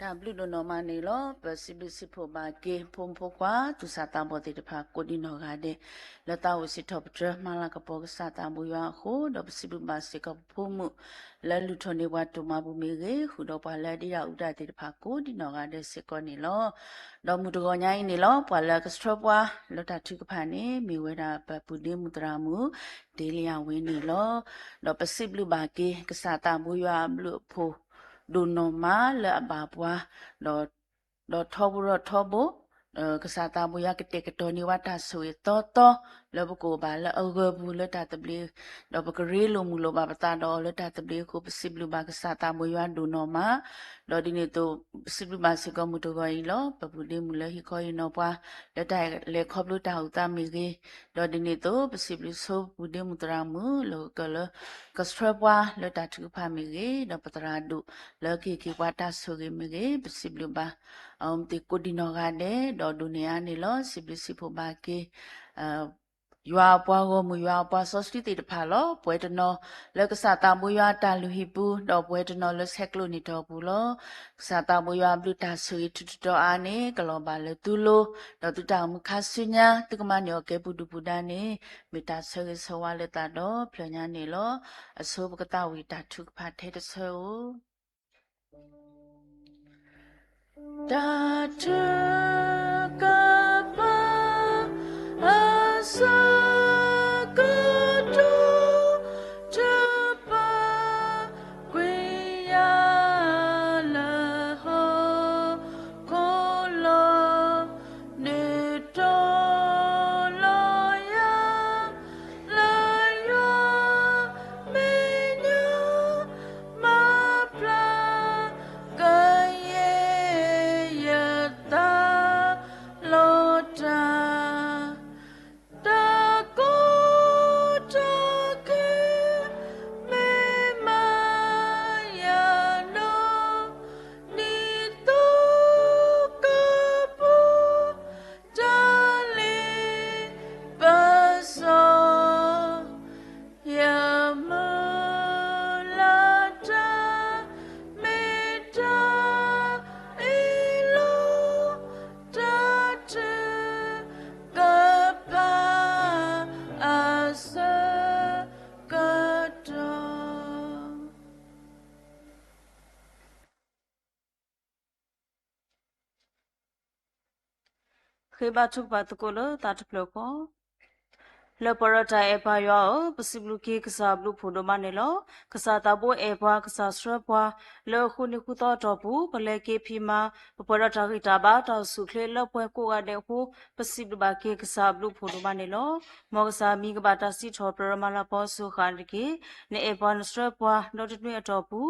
ဒါဘလူဒနော်မနေလောပစီဘစီဖိုဘာကေဖုံဖိုကွာသူစာတာဘောတိတဖာကိုဒီနော်ကတဲ့လတာဝစီထော့ပဒမလာကပေါ်ကစာတာဘူယခုဒပစီဘမစကဖုံမှုလလူထနေဝတ်တူမဘူမေကေခုတော့ပါလက်ဒီရဥဒတိတဖာကိုဒီနော်ကတဲ့စကောနေလောတော့မူတကောညာင်းနေလောပါလကစထရပွားလတာထုကဖာနေမိဝဲတာပပူဒီမူတရာမူဒေလီယဝင်းနေလောတော့ပစီဘလူဘာကေကစာတာဘူယဘလူဖိုဒုနောမာလဘပွားတော့ထောဘူးတော့ထောဘူးကစားတာမူရကတဲ့ကတော်နေဝတာဆွေတော့လဘကိုပါလအဂဘူးလတာတပလီတော့ပကရေလိုမူလိုပါပတာတော့လတာတပလီကိုပစီဘလူပါကစားတာမူရဒုနောမာတော့ဒီနေ့တော့ပစီဘလူပါစကမှုတော့ကြီးလောပပူဒီမူလဟိခေါ်ရင်တော့ပွားလက်တိုင်လေခေါပလူတာဥတာမီကြီးတော့ဒီနေ့တော့ပစီဘလူဆိုပူဒီမူတရာမူလောကလကစထရပွားလတာတူဖာမီကြီးတော့ပတရာဒုလကီကီဝတာဆိုကြီးမီကြီးပစီဘလူပါတီကိုဒီနော်ကတဲ့တော့ဒုနေရနေလောစီပစီဖိုဘာကေရွာပွားကိုမူရွာပွားဆော့စတီတဖာလောပွဲတနော်လက်ကစားတာမူရွာတာလူဟီပူတော့ပွဲတနော်လက်ဆက်ကလို့နေတော့ဘူးလောစားတာမူရွာဘလူတာဆွေတူတော့အာနေကလောပါလေတူလိုတော့တူတာမခါဆွညာတကမညောကေပူဒူပူဒာနေမေတာဆွေဆွာလက်တာတော့ဖလညာနေလောအစိုးပကတဝီတာထုဖာထဲတဆော Da Chakapa Asakatu Chapa Kwiyalaho Kolo Nitoloya Layo Minya Mapla Gaye Kheba thuk ba tukolo ta thplo ko le parata e pa yo possible ki ksa blu phodo mane lo ksa ta bo e pa ksa sra pa le khu ni khu to to bu pale ke phi ma parata ki ta ba ta su khle le pwe ko ga de hu possible ba ki ksa blu phodo mane lo mo ksa mi ga ba ta si tho prama la po su khan ki ne e pa sra pa no de twe to bu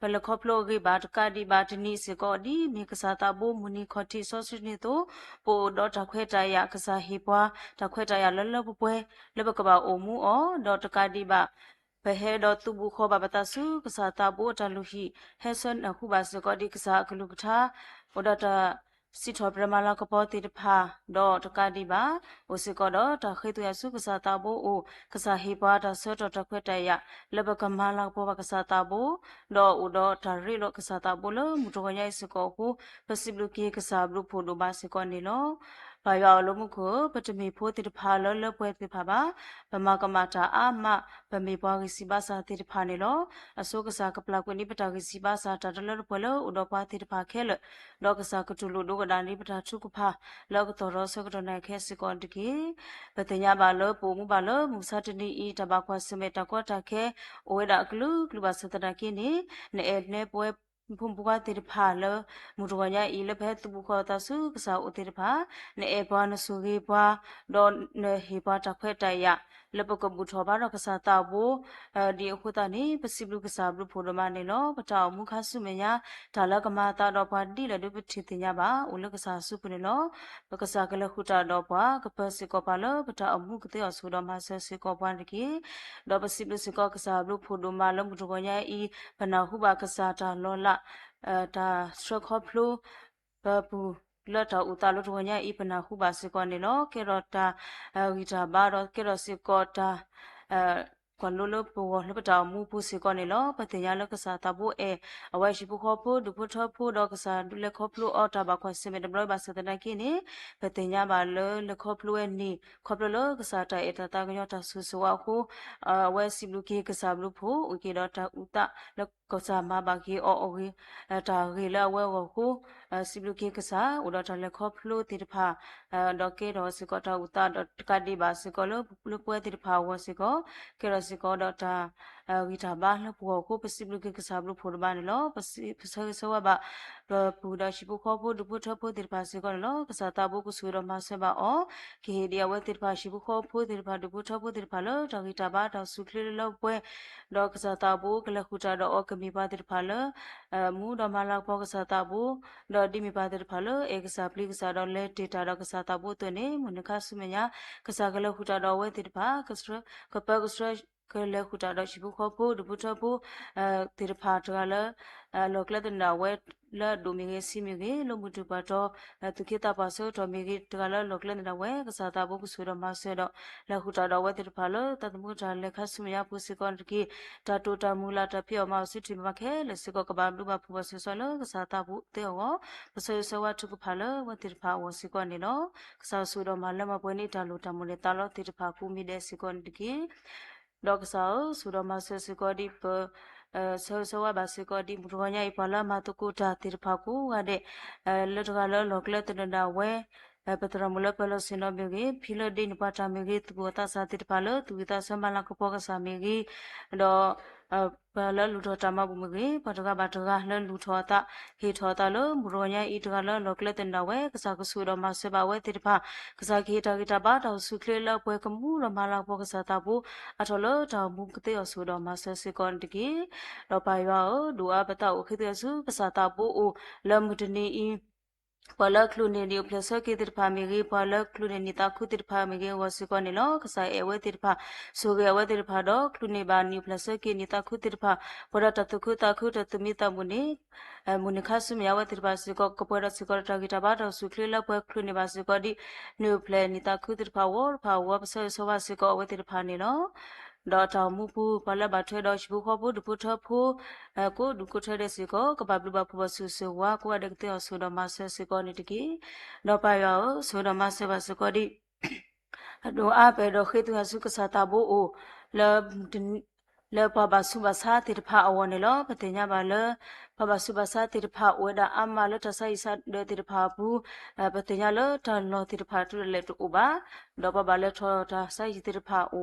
pale kho phlo ki ba ta ka di ba ti ni se ko di mi ksa ta bo mu ni kho ti so su ni to po do ta khwe ta ya ksa hi pa ta khwe ta ya le le pwe le ba ka ba o mu o do ta ka di ba pe he do tu bu kho ba ba ta su ksa ta bo ta lu hi he son na khu ba se ko di ksa ka lu ka tha o da ta si tho prama la ka po ti de pha do ta ka di ba o se ko do ta khwe tu ya su ksa ta bo o ksa hi pa ta so to ta khwe ta ya le ba ka ma la po ba ksa ta bo do o do ta ri lo ksa ta bo lo mu to ya se ko hu possible ki ksa blu pho do ba se ko ni lo ဘာရောလုံးမှုကိုပထမီဖို့တိတဖာလောလပွဲတိဖာပါဗမာကမာတာအာမဗမေပွားကစီပါစာတိတဖာနေလောအစိုးကစားကပလကွနိပတာကစီပါစာတတလပွဲလောဥဒပွားတိတဖာခဲလလောကစားကတူလူဒုကဒာနိပတာထုကဖာလောကတော်ရောစကတော်နိုင်ခဲစကွန်တကေပတညာပါလောပုံမှုပါလောမူစာတနီဤတဘခွာစမေတကောတာခဲအိုဝဒကလူကလူပါစတတာကိနေနေပွဲဖုန်ပကတိဖာလမူရဝညာဤလဖဲသူခေါ်တာစုကစားဥတိဖာနေအဘနဆုကေဘွာဒေါ်နေဟေပါတခွဲတရလပကဘူထောဘာရကစားတာဘူဒီအခုတနေပစီဘလူကစားဘလူဖိုဒမနေလောပတောင်မူခဆုမညာဒါလကမာတာတော့ဘာဒီလဒုပတိတင်ညာပါဥလကစားစုပနေလောပကစားကလခုတာတော့ဘွာကပစီကောပါလပတောင်မူကတဲ့ဆူတော်မဆစီကောပန်တကေဒေါ်ပစီဘလူစကောကစားဘလူဖိုဒမလမူရဝညာဤဘနာဟုပါကစားတာလောလတာစထရခဖလူပပူလတ်တာဥတာလတ်ဝညာဤပနာဟုပါစကောနေလောကေရတာဝီတာဘာရောကေရစကောတာ กว่าลปัวลปดาวมูผู้สิก่อนนี่ลอปะเตญาลกษาตาบุเออไว้ชิบุขอผู้ดุพุทธผู้ดอกษาดุเลขอพลูออตาบาควาสิเมดบลอยบาสตนากินี่ปะเตญาบาเลขอพลูเอนี่ขอพลูกษาตาเอตตากญอตาสุสวะฮูไว้สิบลูกีกษาบลูผู้อุกิดอตาอุตะลกษามาบากีออกีตากีละเววฮูสิบลูกีกษาอุดอตาเลขอพลูติดพาดอกเกดอสิกอตาอุตะดอกกาดีบาสิกอลลูปวยติดพาวสิกอเครสิกอดอตาวิตาบาลปัวฮูปสิบลูกีกษาบลูผู้บานลอปสิสวะบาปูดาชิบุขอผู้ดุพุทธผู้ติดพาสิกอลอกษาตาบุกุสุรมาเสบาอเคเดียวติดพาชิบุขอผู้ติดพาดุพุทธผู้ติดพาลดาวิตาบาดาสุคลีลปวยดอกษาตาบุกละขุตาดอกมีปาติดพาลมูดมาลาปอกษาตาบุดอดิมีปาติดพาลเอกษาปลิกษาดอเลติตาดอกษาตาบุตัวนี้มุนคาสุเมญากษากละขุตาดอเวติดพากษรกปะกษรကလေခုတာတော့ရှိဘူးခေါ်ဖို့ဒပုထဖို့တေဖာတကလည်းလောကလက်တနာဝဲလာဒိုမီငယ်စီမီငယ်လုံးမတူပါတော့သူကိတာပါဆိုတော့မီကြီးတကလည်းလောကလက်တနာဝဲကစားတာဖို့ဆိုတော့မဆဲတော့လခုတာတော့ဝဲတေဖာလို့တတ်မှုတာလက်ခဆမရပူစကွန်တကီတာတိုတာမူလာတပြောမစစ်တီမခဲလက်စကကဘာလူပါဖူဆဆလို့ကစားတာဖို့တေောပဆဆဝတ်ထုကဖာလို့ဝတေဖာဝစကွန်နေနော်ကစားဆိုတော့မလည်းမပွဲနေတာလို့တမလို့တာလို့တေဖာကူမီတဲ့စကွန်တကီดอกสาวสุดมาเสสกอดีเปเสสวะบาสกอดีมุรวญาอีพาลามาตุกุตาติรภากูวะเดเลตกาลลอกเลตนดาเวปตรมุลเปลสินอเมกีฟิลดินปาตาเมกีตุกตาสาติรภาลตุกิตาสมาลักปอกสาเมกีดอปลลุทอตามาบุเมกีปตกาบาตกาลลุทอตาฮีทอตาลมุรวญาอีตกาลลอกเลตนดาเวกสากสุดมาเสบาเวติรภากสากีตากิตาบาตาสุเคลลปวยกมูรมาลักปอกสาตาบุอะทอลตามุกเตอสุดมาเสสกอนตกีดอปายว่าดูอาปตาโอคิเตสุกสาตาบุโอลมุตนีอีพอเลิกคลูเนนิวเพลสกิติรพามิกีพอเลิกคลูเนนิตาคุติรพามิกีวสิกอนิลอกสายเอเวติรพาสุเกเวติรพาดอกคลูเนบานิวเพลสกินิตาคุติรพาพอดตตุคุตาคุตตุมิตามุนิมุนิคาสุมยาวติรพาสิกอกปอดสิกอตากิตาบาดสุคลีลาปคลูเนบาสิกอดินิวเพลนิตาคุติรพาวอพาวปสสวาสิกอเวติรพานิลอดอตามูปูปลาบาเทดอชิบุขอปูดุพุทธผู้กูดุกุเทเดสิกอกบาบลุบาผู้บสุสวากูอเดกเตอสุดมาเสสิกอนิตกีดอปายาวสุดมาเสบาสิกอดิดออาเปดอขิตุสุกสาตาบูโอเลปบาสุบาสาติรภาอวเนลอปะเตญาบาเลปบาสุบาสาติรภาอวดาอามาเลตะไซสะเดติรภาบูปะเตญาเลตะโลติรภาตุเลตุอุบาดอปบาเลทอตาไซติรภาโอ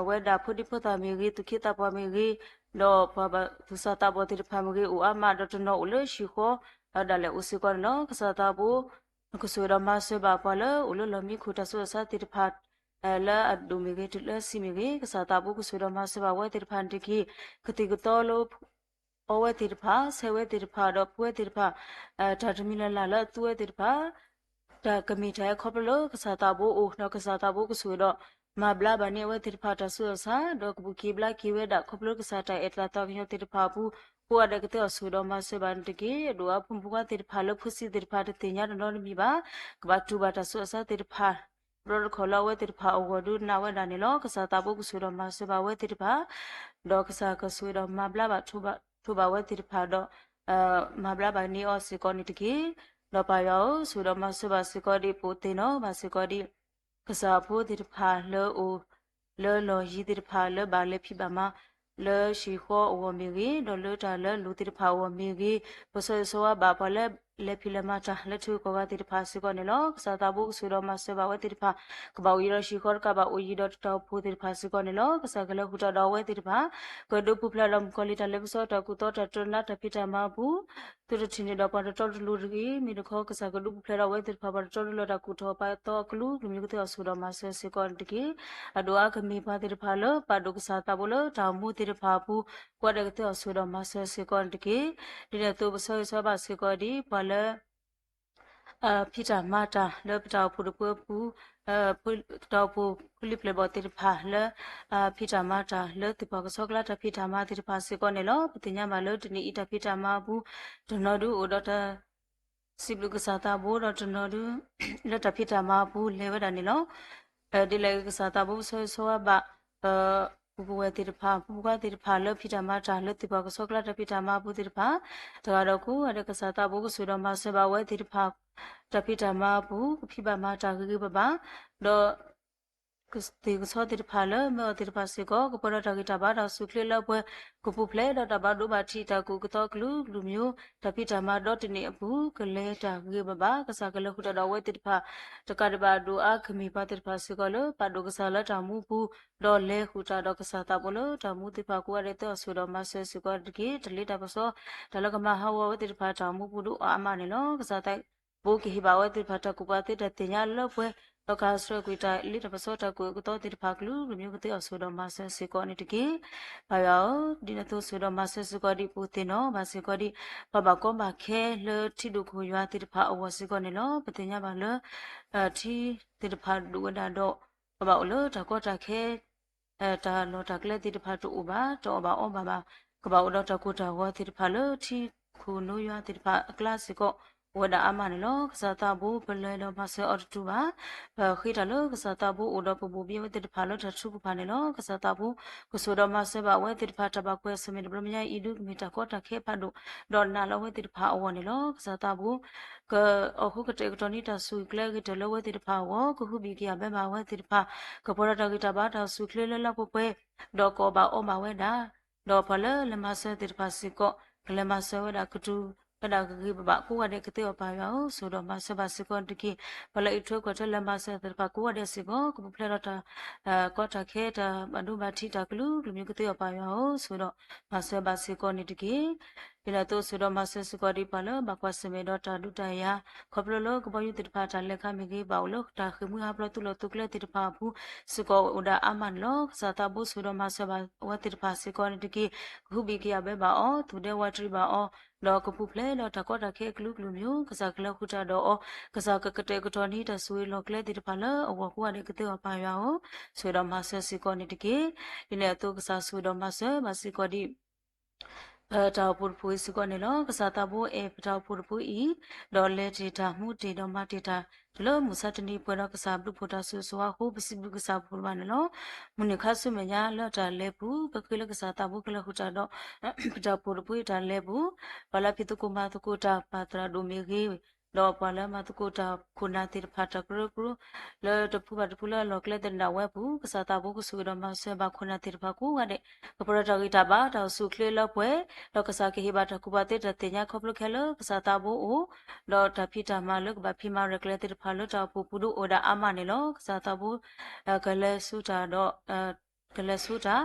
เวดาพุดิพุตามีกีตุคิตาปามีกีดอปบาตุสาตาบติรภามีกีอุอามาดอตโนอุเลชิโคดาเลอุสิกอนโนกสาตาบูกุสุรมาเสบาปาเลอุลลมิขุตาสุสาติรภาละอดุมีกีตุเลสิมีกีกสาตาบูกุสุรมาเสบาเวติรพันติกีกติกตอโลอเวติรภาเสเวติรภาดอปเวติรภาตาตมิลลาละตุเวติรภาตากมีไทขอบโลกสาตาบูโอนกสาตาบูกุสุรมาบลาบานีเวติรภาตาสุสาดอกบุกีบลากีเวดาขอบโลกสาตาเอตลาตาวิโยติรภาบูกูอเดกเตอสุดมาเสบันติกีดูอาพุมพุกาติรภาลพุสิติรภาตติญาดอนมีบากบาตูบาตาสุสาติรภารอขอลาเวติรภาอวดูนาเวดานิโลกสาตาบูกุสุดมาเสบาเวติรภาดอกสากสุดมาบลาบาทุบาเวติรภาดอมาบลาบานีออสิกอนิติกีดอปายาสุดมาเสบาสิกอดิปุติโนมาสิกอดิกษาผู้ติรภาเลโอเลโลยีติรภาเลบาเลพิบามาเลชีโคอวมีกีดอเลตาเลลูติรภาอวมีกีปสสวะบาปเลเลพิลมาตาเลทุกวาติรภาสิกอนิโลกษาตาบุสุดมาเสบาเวติรภากบาวีรชีโครกบาอุยีดอตตาผู้ติรภาสิกอนิโลกษากะเลหุตาดอเวติรภากะดุปุพลาลมคอลิตาเลปโซตะกุตอตะตนะตะพิตามาบุตุรทินิดอปะตอลูรีมีดขอกษากะดุปุพลาเวติรภาปะตอลตะกุตอปะตอกลูมีกะตอสุดมาเสสิกอนติกีอดอากะมีปาติรภาลปะดุกษาตาบุลตามูติรภาปุกวะเดกตอสุดมาเสสิกอนติกีดิเนตุบสอยสบาสิกอดิปะเลพิจามาตาเลปตาปุปุปูปุตาปูปุลิปเลบติรภาเลพิจามาตาเลติปกสกลาตพิจามาติรภาสิกอเนลปติญามาเลตนิอิตาพิจามาบุตนอดูโอดตาสิบลุกสาตาบุดตนอดูเลตพิจามาบุเลวดานิลดิเลกสาตาบุโซโซบะ ပူဝဲတိတဖာပူကတိတဖာလဖိတမတာလတိဘကဆောကလာတပိတမပူတိတဖာတကတော့ကိုအရကစားတာဘုကဆူတော်မဆေဘဝဲတိတဖာတပိတမပူဖိပမတာဂေဘဘာတော့ ကစတေကစောတိဖာလမေတိဖာစေကောကပရတဂိတဘာဒဆုခလေလပွဲကပူဖလေဒတဘာဒုဘာတီတာကုကတော့ကလူမျိုးတပိတမဒေါတနေအပူကလေတာဂေဘဘာကစားကလခုတတော်ဝဲတိဖာတကရဘာဒူအခမီပါတိဖာစေကောလပဒုကစားလတာမူပူဒေါ်လေခုတာတော့ကစားတာဘလတာမူတိဖာကိုရတဲ့ဆူတော်မဆေစေကောတကေတလေတာပစောတလကမဟာဝဝတိဖာတာမူပူဒူအာမနေလောကစားတဲ့ဘိုးကိဟိဘဝတိဖာတကုပါတိတတင်ညာလပွဲတော့ကာစရကွေတာလိတပစောတကွေကတော့တိဖာကလူမျိုးကတဲ့ဆူတော်မဆေစေကောနေတကေဘာယောဒီနတုဆူတော်မဆေစေကောဒီပူတင်နော်ဘာစေကောဒီဘဘကောမခဲလတိဒုကိုရွာတိဖာအဝစေကောနေလောပတင်ညာဘာလထီတိဖာဒူဝဒါတော့ဘဘအလို့တကောတခဲတာလောတကလက်တိဖာတူဘာတော့ဘာအောဘာဘာကဘာတော့တကောတဝတိဖာလထီခုနိုရွာတိဖာကလစကောဝဒအမနလောကစားတာဘူးပလဲလောမဆအော်တူပါခိတလောကစားတာဘူးအိုတော့ပူပြေဝတိတဖာလောထထုဖာနေလောကစားတာဘူးကဆိုတော့မဆဘဝတိတဖာတဘကွဲစမေဘလမညာဤဒုမီတာကောတခဲဖတ်တို့ဒေါ်နာလောဝတိတဖာအဝနေလောကစားတာဘူးကအခုကတေကတော်နေတာဆူကလဲကတလောဝတိတဖာဝကခုဘီကရဘဲမှာဝတိတဖာကပေါ်တာကတဘာတာဆူကလဲလပပွဲဒေါ်ကောဘာအောမဝဲတာဒေါ်ဖလလမဆတိတဖာစီကောကလမဆဝဒကတူပဒါကကြီးဘကိုရတဲ့ကတဲ့ပါရောဆိုတော့မဆဘစကွန်တကီဘလိုက်ထွကတလမဆတဲ့ပါကိုရတဲ့စကောကပဖလက်တာကောတာခဲတာဘဒုဘတိတာကလူမျိုးကတဲ့ပါရောဆိုတော့မဆဘစကွန်နေတကီဒီလာတော့ဆိုတော့မဆစကောဒီပါလဘကွာစမေတော့တာဒုတယာခပလလကဘယုတိဖာတာလက်ခမကြီးပါလို့တာခမှုဟာပလတုလတုကလက်တိဖာဘူးစကောဥဒါအမန်လောစာတာဘူးဆိုတော့မဆဘဝတိဖာစကောနေတကီခုဘီကရပဲပါအောသူတဲ့ဝတ်ထရီပါအောလောကပူဖလဲလောတကောတခဲကလူမျိုးကစားကလခုတာတော့ကစားကကတဲ့ကတော်နေတာဆွေလောကလဲတိတဖာလောအဝကူရတဲ့ကတဲ့ပါရောဆွေတော့မဆစီကောနေတကေဒီနေ့တော့ကစားဆွေတော့မဆမစီကောဒီတာပူပူစကောနေလောကစားတာဘူးအေပတာပူပူဤဒေါ်လေတီတာမှုတီတော့မတီတာလောမူစတနီပွတော့ကစားဘူးဖို့တာဆူဆွာဟိုပစီဘူးကစားဘူးပါနော်မနခါဆုမညာလောတာလဲဘူးပကလကစားတာဘူးကလခုတာတော့ပတာပူပူတာလဲဘူးဘာလာဖြစ်ကိုမတကိုတာပါတရာဒိုမီဂီလောပါလာမတကိုတာခုနာတိဖာတကရကရလောတဖူပါတဖူလာလောကလက်တဲ့နာဝဲဘူးကစားတာဘူးကဆူတော့မဆဲပါခုနာတိဖာကိုကတဲ့ကပရတာဂီတာပါတော့ဆုခလေလောပွဲလောကစားကေဟိပါတကူပါတဲ့တဲ့ညာခေါပလခဲလောကစားတာဘူးအိုလောတဖိတာမလောကဘာဖိမရကလက်တဲ့ဖာလောတာပူပူဒိုအိုဒါအမနေလောကစားတာဘူးကလဲဆူတာတော့ကလဆူတာ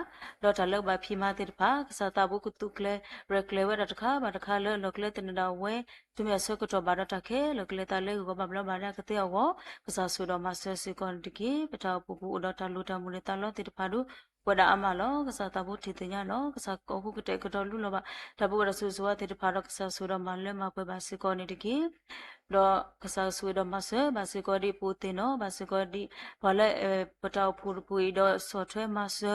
တော့တလောက်ပါဖိမတဲ့ဖာကစားတာဘူးကတုကလေရကလေဝရတခါဘာတခါလောကလေတဲ့နာဝဲသူမြဆောကတော့ဘာတခဲလောကလေတလေကိုဘာဘလဘာရကတဲ့အောကစားဆူတော့မဆဲစီကွန်တကီပတာပူပူတော့တလူတမှုနဲ့တလောတဲ့ဖာတို့ဝဒအမလောကစားတာဘူးထီတင်ညာလောကစားကောခုကတဲ့ကတော့လူလောပါတဘူးရဆူဆွာတဲ့ဖာတော့ကစားဆူတော့မလဲမပွဲပါစီကွန်နေတကီတော့ကစားဆွေတော့မဆဲဘာစီကောဒီပူတင်နော်ဘာစီကောဒီဘာလဲပတောက်ဖူပူတော့ဆော့ထွဲမဆဲ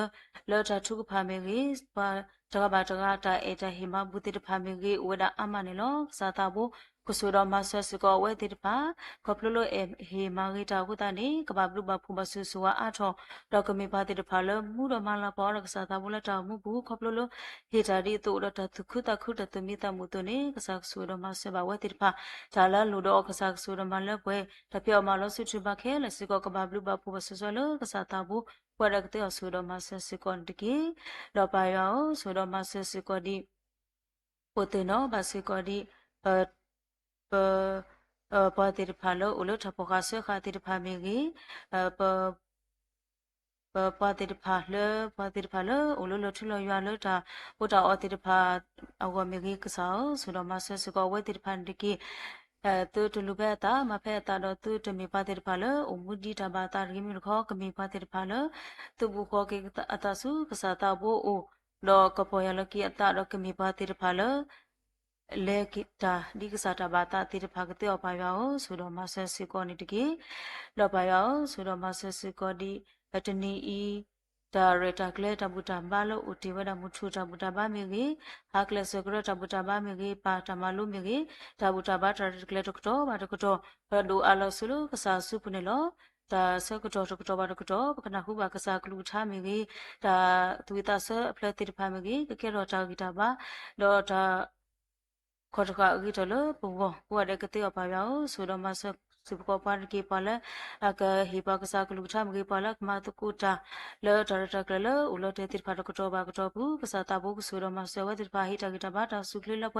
လောတာထုကဖာမေကြီးဘာတကဘာတကတာအေတာဟိမဘူတိတဖာမေကြီးဝဒအမနေလောစာတာဘူးကဆူတော့မဆဲစကောဝဲတိတဖာကပလလိုဟေမာဂီတာကုတနေကဘာဘလူဘဖူမဆူဆူအားထောတော့ကမေပါတိတဖာလမှုတော့မလာပေါ်ကစားတာဘူးလက်တာမှုဘူးကပလလိုဟေတာဒီတူတော့တခုတခုတတမီတမှုတနေကစားဆူတော့မဆဲပါဝဲတိတဖာဂျာလာလူတော့ကစားဆူတော့မလက်ပွဲတပြောမလို့ဆူချပါခဲလက်စကောကဘာဘလူဘဖူမဆူဆူလကစားတာဘူးဝရကတဲ့ဆူတော့မဆဲစကွန်တကီတော့ပါရောဆူတော့မဆဲစကောဒီပိုတေနော်ဘာစကောဒီပါတိဖာလောဥလထပခါဆခတိဖာမေကြီးပါတိဖာလောဥလလထလရွာလတာဥတာအတိဖာအဝမေကြီးကစားဆိုတော့မဆစကောဝဲတိဖာတကီတူတူလူပဲတာမဖဲတာတော့တူတမီပါတိဖာလောအမှုဒီတာဘာတာရီမီခေါကမီပါတိဖာလောသူဘူခေါကေအတဆုကစားတာဘောအိုလောကပေါ်ရလကီအတာတော့ကမီပါတိဖာလောလေကိတာဒီကစားတာဘာတာတိတဖာကတဲ့ပါရောဆိုတော့မဆဲစီကောနေတကေတော့ပါရောဆိုတော့မဆဲစီကောဒီအတနီဤဒါရတာကလေတဘူတာဘာလို့ဥတီဝဒမှုထူတာဘူတာဘာမီကြီးဟာကလစကရတာဘူတာဘာမီကြီးပါတမလူမီကြီးတာဘူတာဘာတာကလေတော့ဘာတော့ဒူအလောဆူကစားစုပနေလော ta se ko to ba to kana hu ba ka sa klu tha me gi ta tu ta se phle ti pha me gi ke ro ta gi ta ba do ta ခေါ်တခါအကြီးတလို့ပုံပေါ်ကိုရတဲ့ကတိအပါရောဆိုတော့မဆစပကပါရကေပါလာအကဟိပါကစားကလူချမကေပါလာကမတကူတာလောတရတကလဥလတဲ့တိဖာကတော့ဘာကတော့ဘူးကစားတာဘူးဆိုတော့မဆဝတိဖာဟိတကတဘာတာစုကလေးလောက်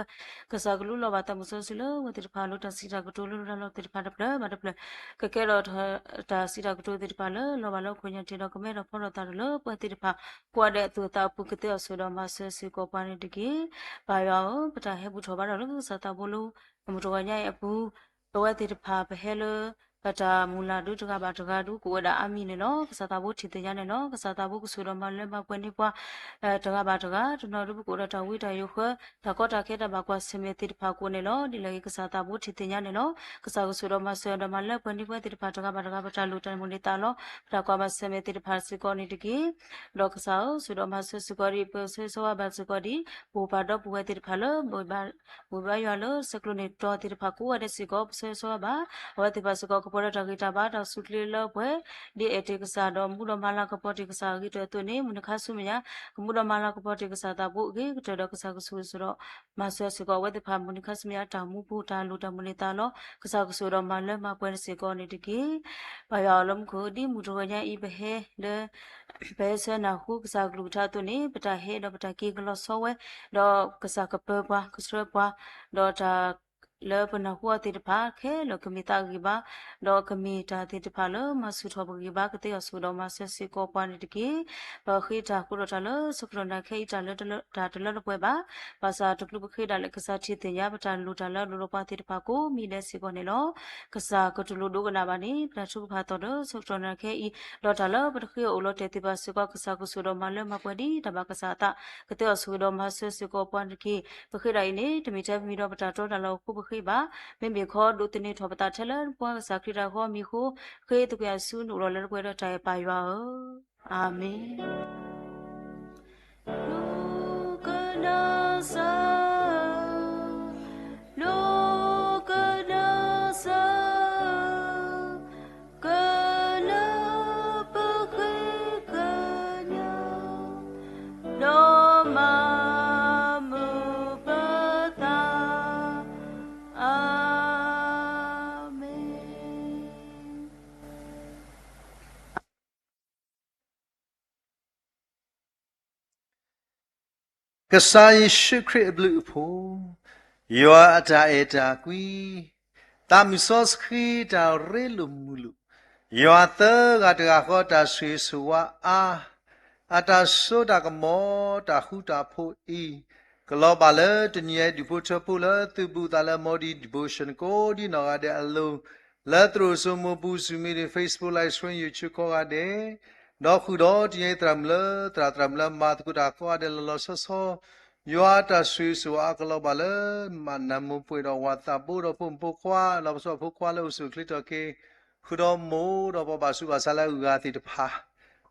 ကစားကလူလောဘာတမဆစလဝတိဖာလို့တစီတာကတိုလို့လောတိဖာတပလမတပလကကဲတော့တာစီတာကတိုတိဖာလောဘာလို့ခွညာတင်တော့ကမဲတော့ဖော်တော့တာလို့ပတိဖာကွာတဲ့သူတာပုကတဲ့ဆိုတော့မဆစီကိုပါနေတကေဘာရောပတာဟဲဘူးထောဘာတော့လို့စားတာဘူးလို့မတော်ညရဲ့အပူတော့တိဖာဘဟဲလို့ကတာမူလာဒုတကဘာတကဒုကိုဒါအမီနော်ကစားတာဘူးထီတရနဲ့နော်ကစားတာဘူးကဆိုတော့မလဲမပွင့်နေပွားတကဘာတကကျွန်တော်တို့ကိုရတာဝိတယုခတကောတာခဲတာဘာကွာစမေတိဖာကိုနေလို့ဒီလေကစားတာဘူးထီတရနဲ့နော်ကစားကဆိုတော့မဆွဲတော့မလဲပွင့်နေပွားတိဖာတကဘာတကဘာတလူတန်မနေတာလို့တကွာမစမေတိဖာစကောနေတကြီးလောကစားဆိုတော့မဆွစကောရီပဆွဆောဘစကောဒီဘူပါတော့ဘူဝဲတိဖာလို့ဘူဘာရလို့စကလိုနေတော့တိဖာကိုရတဲ့စကောဆွဆောဘာဝဲတိဖာစကောပေါ်တာဂီတာဘာတော့ဆုကလေးလောက်ပဲဒီအတေကစားတော့မူတော်မလာကပေါ်တိကစားဂီတဲ့သူနေမနခဆုမညာမူတော်မလာကပေါ်တိကစားတာဘူးဂီတဲ့ကစားကဆူဆိုတော့မဆွဲစကောဝဲတိဖာမနခဆုမညာတာမူဖို့တာလူတမနေတာလို့ကစားကဆူတော့မလဲမပွဲစကောနေတကြီးဘာရလုံးကိုဒီမူတော်ညာဤဘဟဲလေဘဲဆနာခုကစားကလူထားသူနေပတာဟဲတော့ပတာကေကလောဆောဝဲတော့ကစားကပပွားကစရပွားတော့တာလောပနခုအတိတဖာခဲလောကမီတာဂီဘာလောကမီတာတိတဖာလောမဆုထောဘဂီဘာကတိအဆူတော်မဆက်စီကောပန်တကီဘခိတာကုရတလစကရနခေတာလဒါတလပွဲပါဘာသာတကလူခေတာလကစားချီတင်ရပတာလူတလလူပတိတဖာကိုမိလက်စီကောနေလောကစားကတလူဒုကနာပါနေပလချုဖာတော်စကရနခေဤလောတလပတခေအိုလောတေတိပါစကောကစားကဆူတော်မလမပွဲဒီတဘကစားတာကတိအဆူတော်မဆက်စီကောပန်တကီဘခိတိုင်းနေတမီချက်မီတော့ပတာတော်တလောခုခိပါမင်းမခေါ်ဒုတနေထောပတာထလပွားစာခိရာခေါ်မီခုခေတကရဆုနူရလကွဲတော့တိုင်ပါရွာအာမင်လူကနာစာလူကနာစာကလပခေကညာလောမမူပတာ ကစားရှိခရစ်ဘလူးဖို့ယောအတာအတာကွီတာမီဆော့စခီတာရဲလူမူလူယောအတကတကခေါ်တာဆွေဆူဝါအာအတာဆိုတာကမောတာခုတာဖို့ဤကလောပါလေတညဲဒီဖို့ချဖို့လေသူပူတာလေမော်ဒီဒီဗိုရှင်ကိုဒီနော်ရတဲ့အလုံးလက်ထရဆမပူစုမီဒီ Facebook live stream YouTube ခေါ်ရတဲ့တော့ခုတော့ဒီတရမလတရမလမတ်ကူတာခေါ်တယ်လောဆောဆောယောတာဆွေဆွာကလောပါလေမနမပွေတော့ဝတ်တာပူတော့ပုံပုခွာလောဆောပုခွာလို့ဆုခလစ်တော့ကေခုတော့မိုးတော့ပပစုပါဆလာဥကတိတဖာ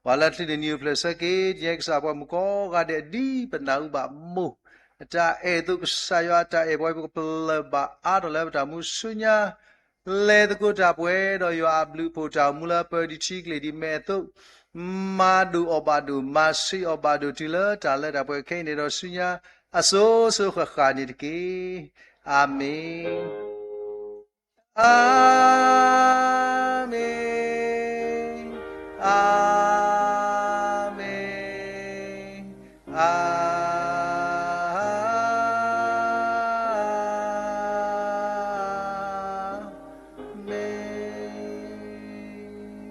ဝါလက်တိဒီနီပလက်စကေဂျက်စာပေါ်မကောကတဲ့ဒီပနာဥပမိုးအတာအဲတုကဆာယောတာအဲဘွိုးပလဘအာတော့လည်းတာမှုဆုညာလေတကုတာပွဲတော့ယောဘလူပိုတာမူလာပဒီချီကလေဒီမဲတုမာဒူအဘဒူမာစီအဘဒူတီလာတာလက်တာပွဲခိနေတော့ဆုညာအစိုးဆုခခာနေတကေအာမင်အာမင်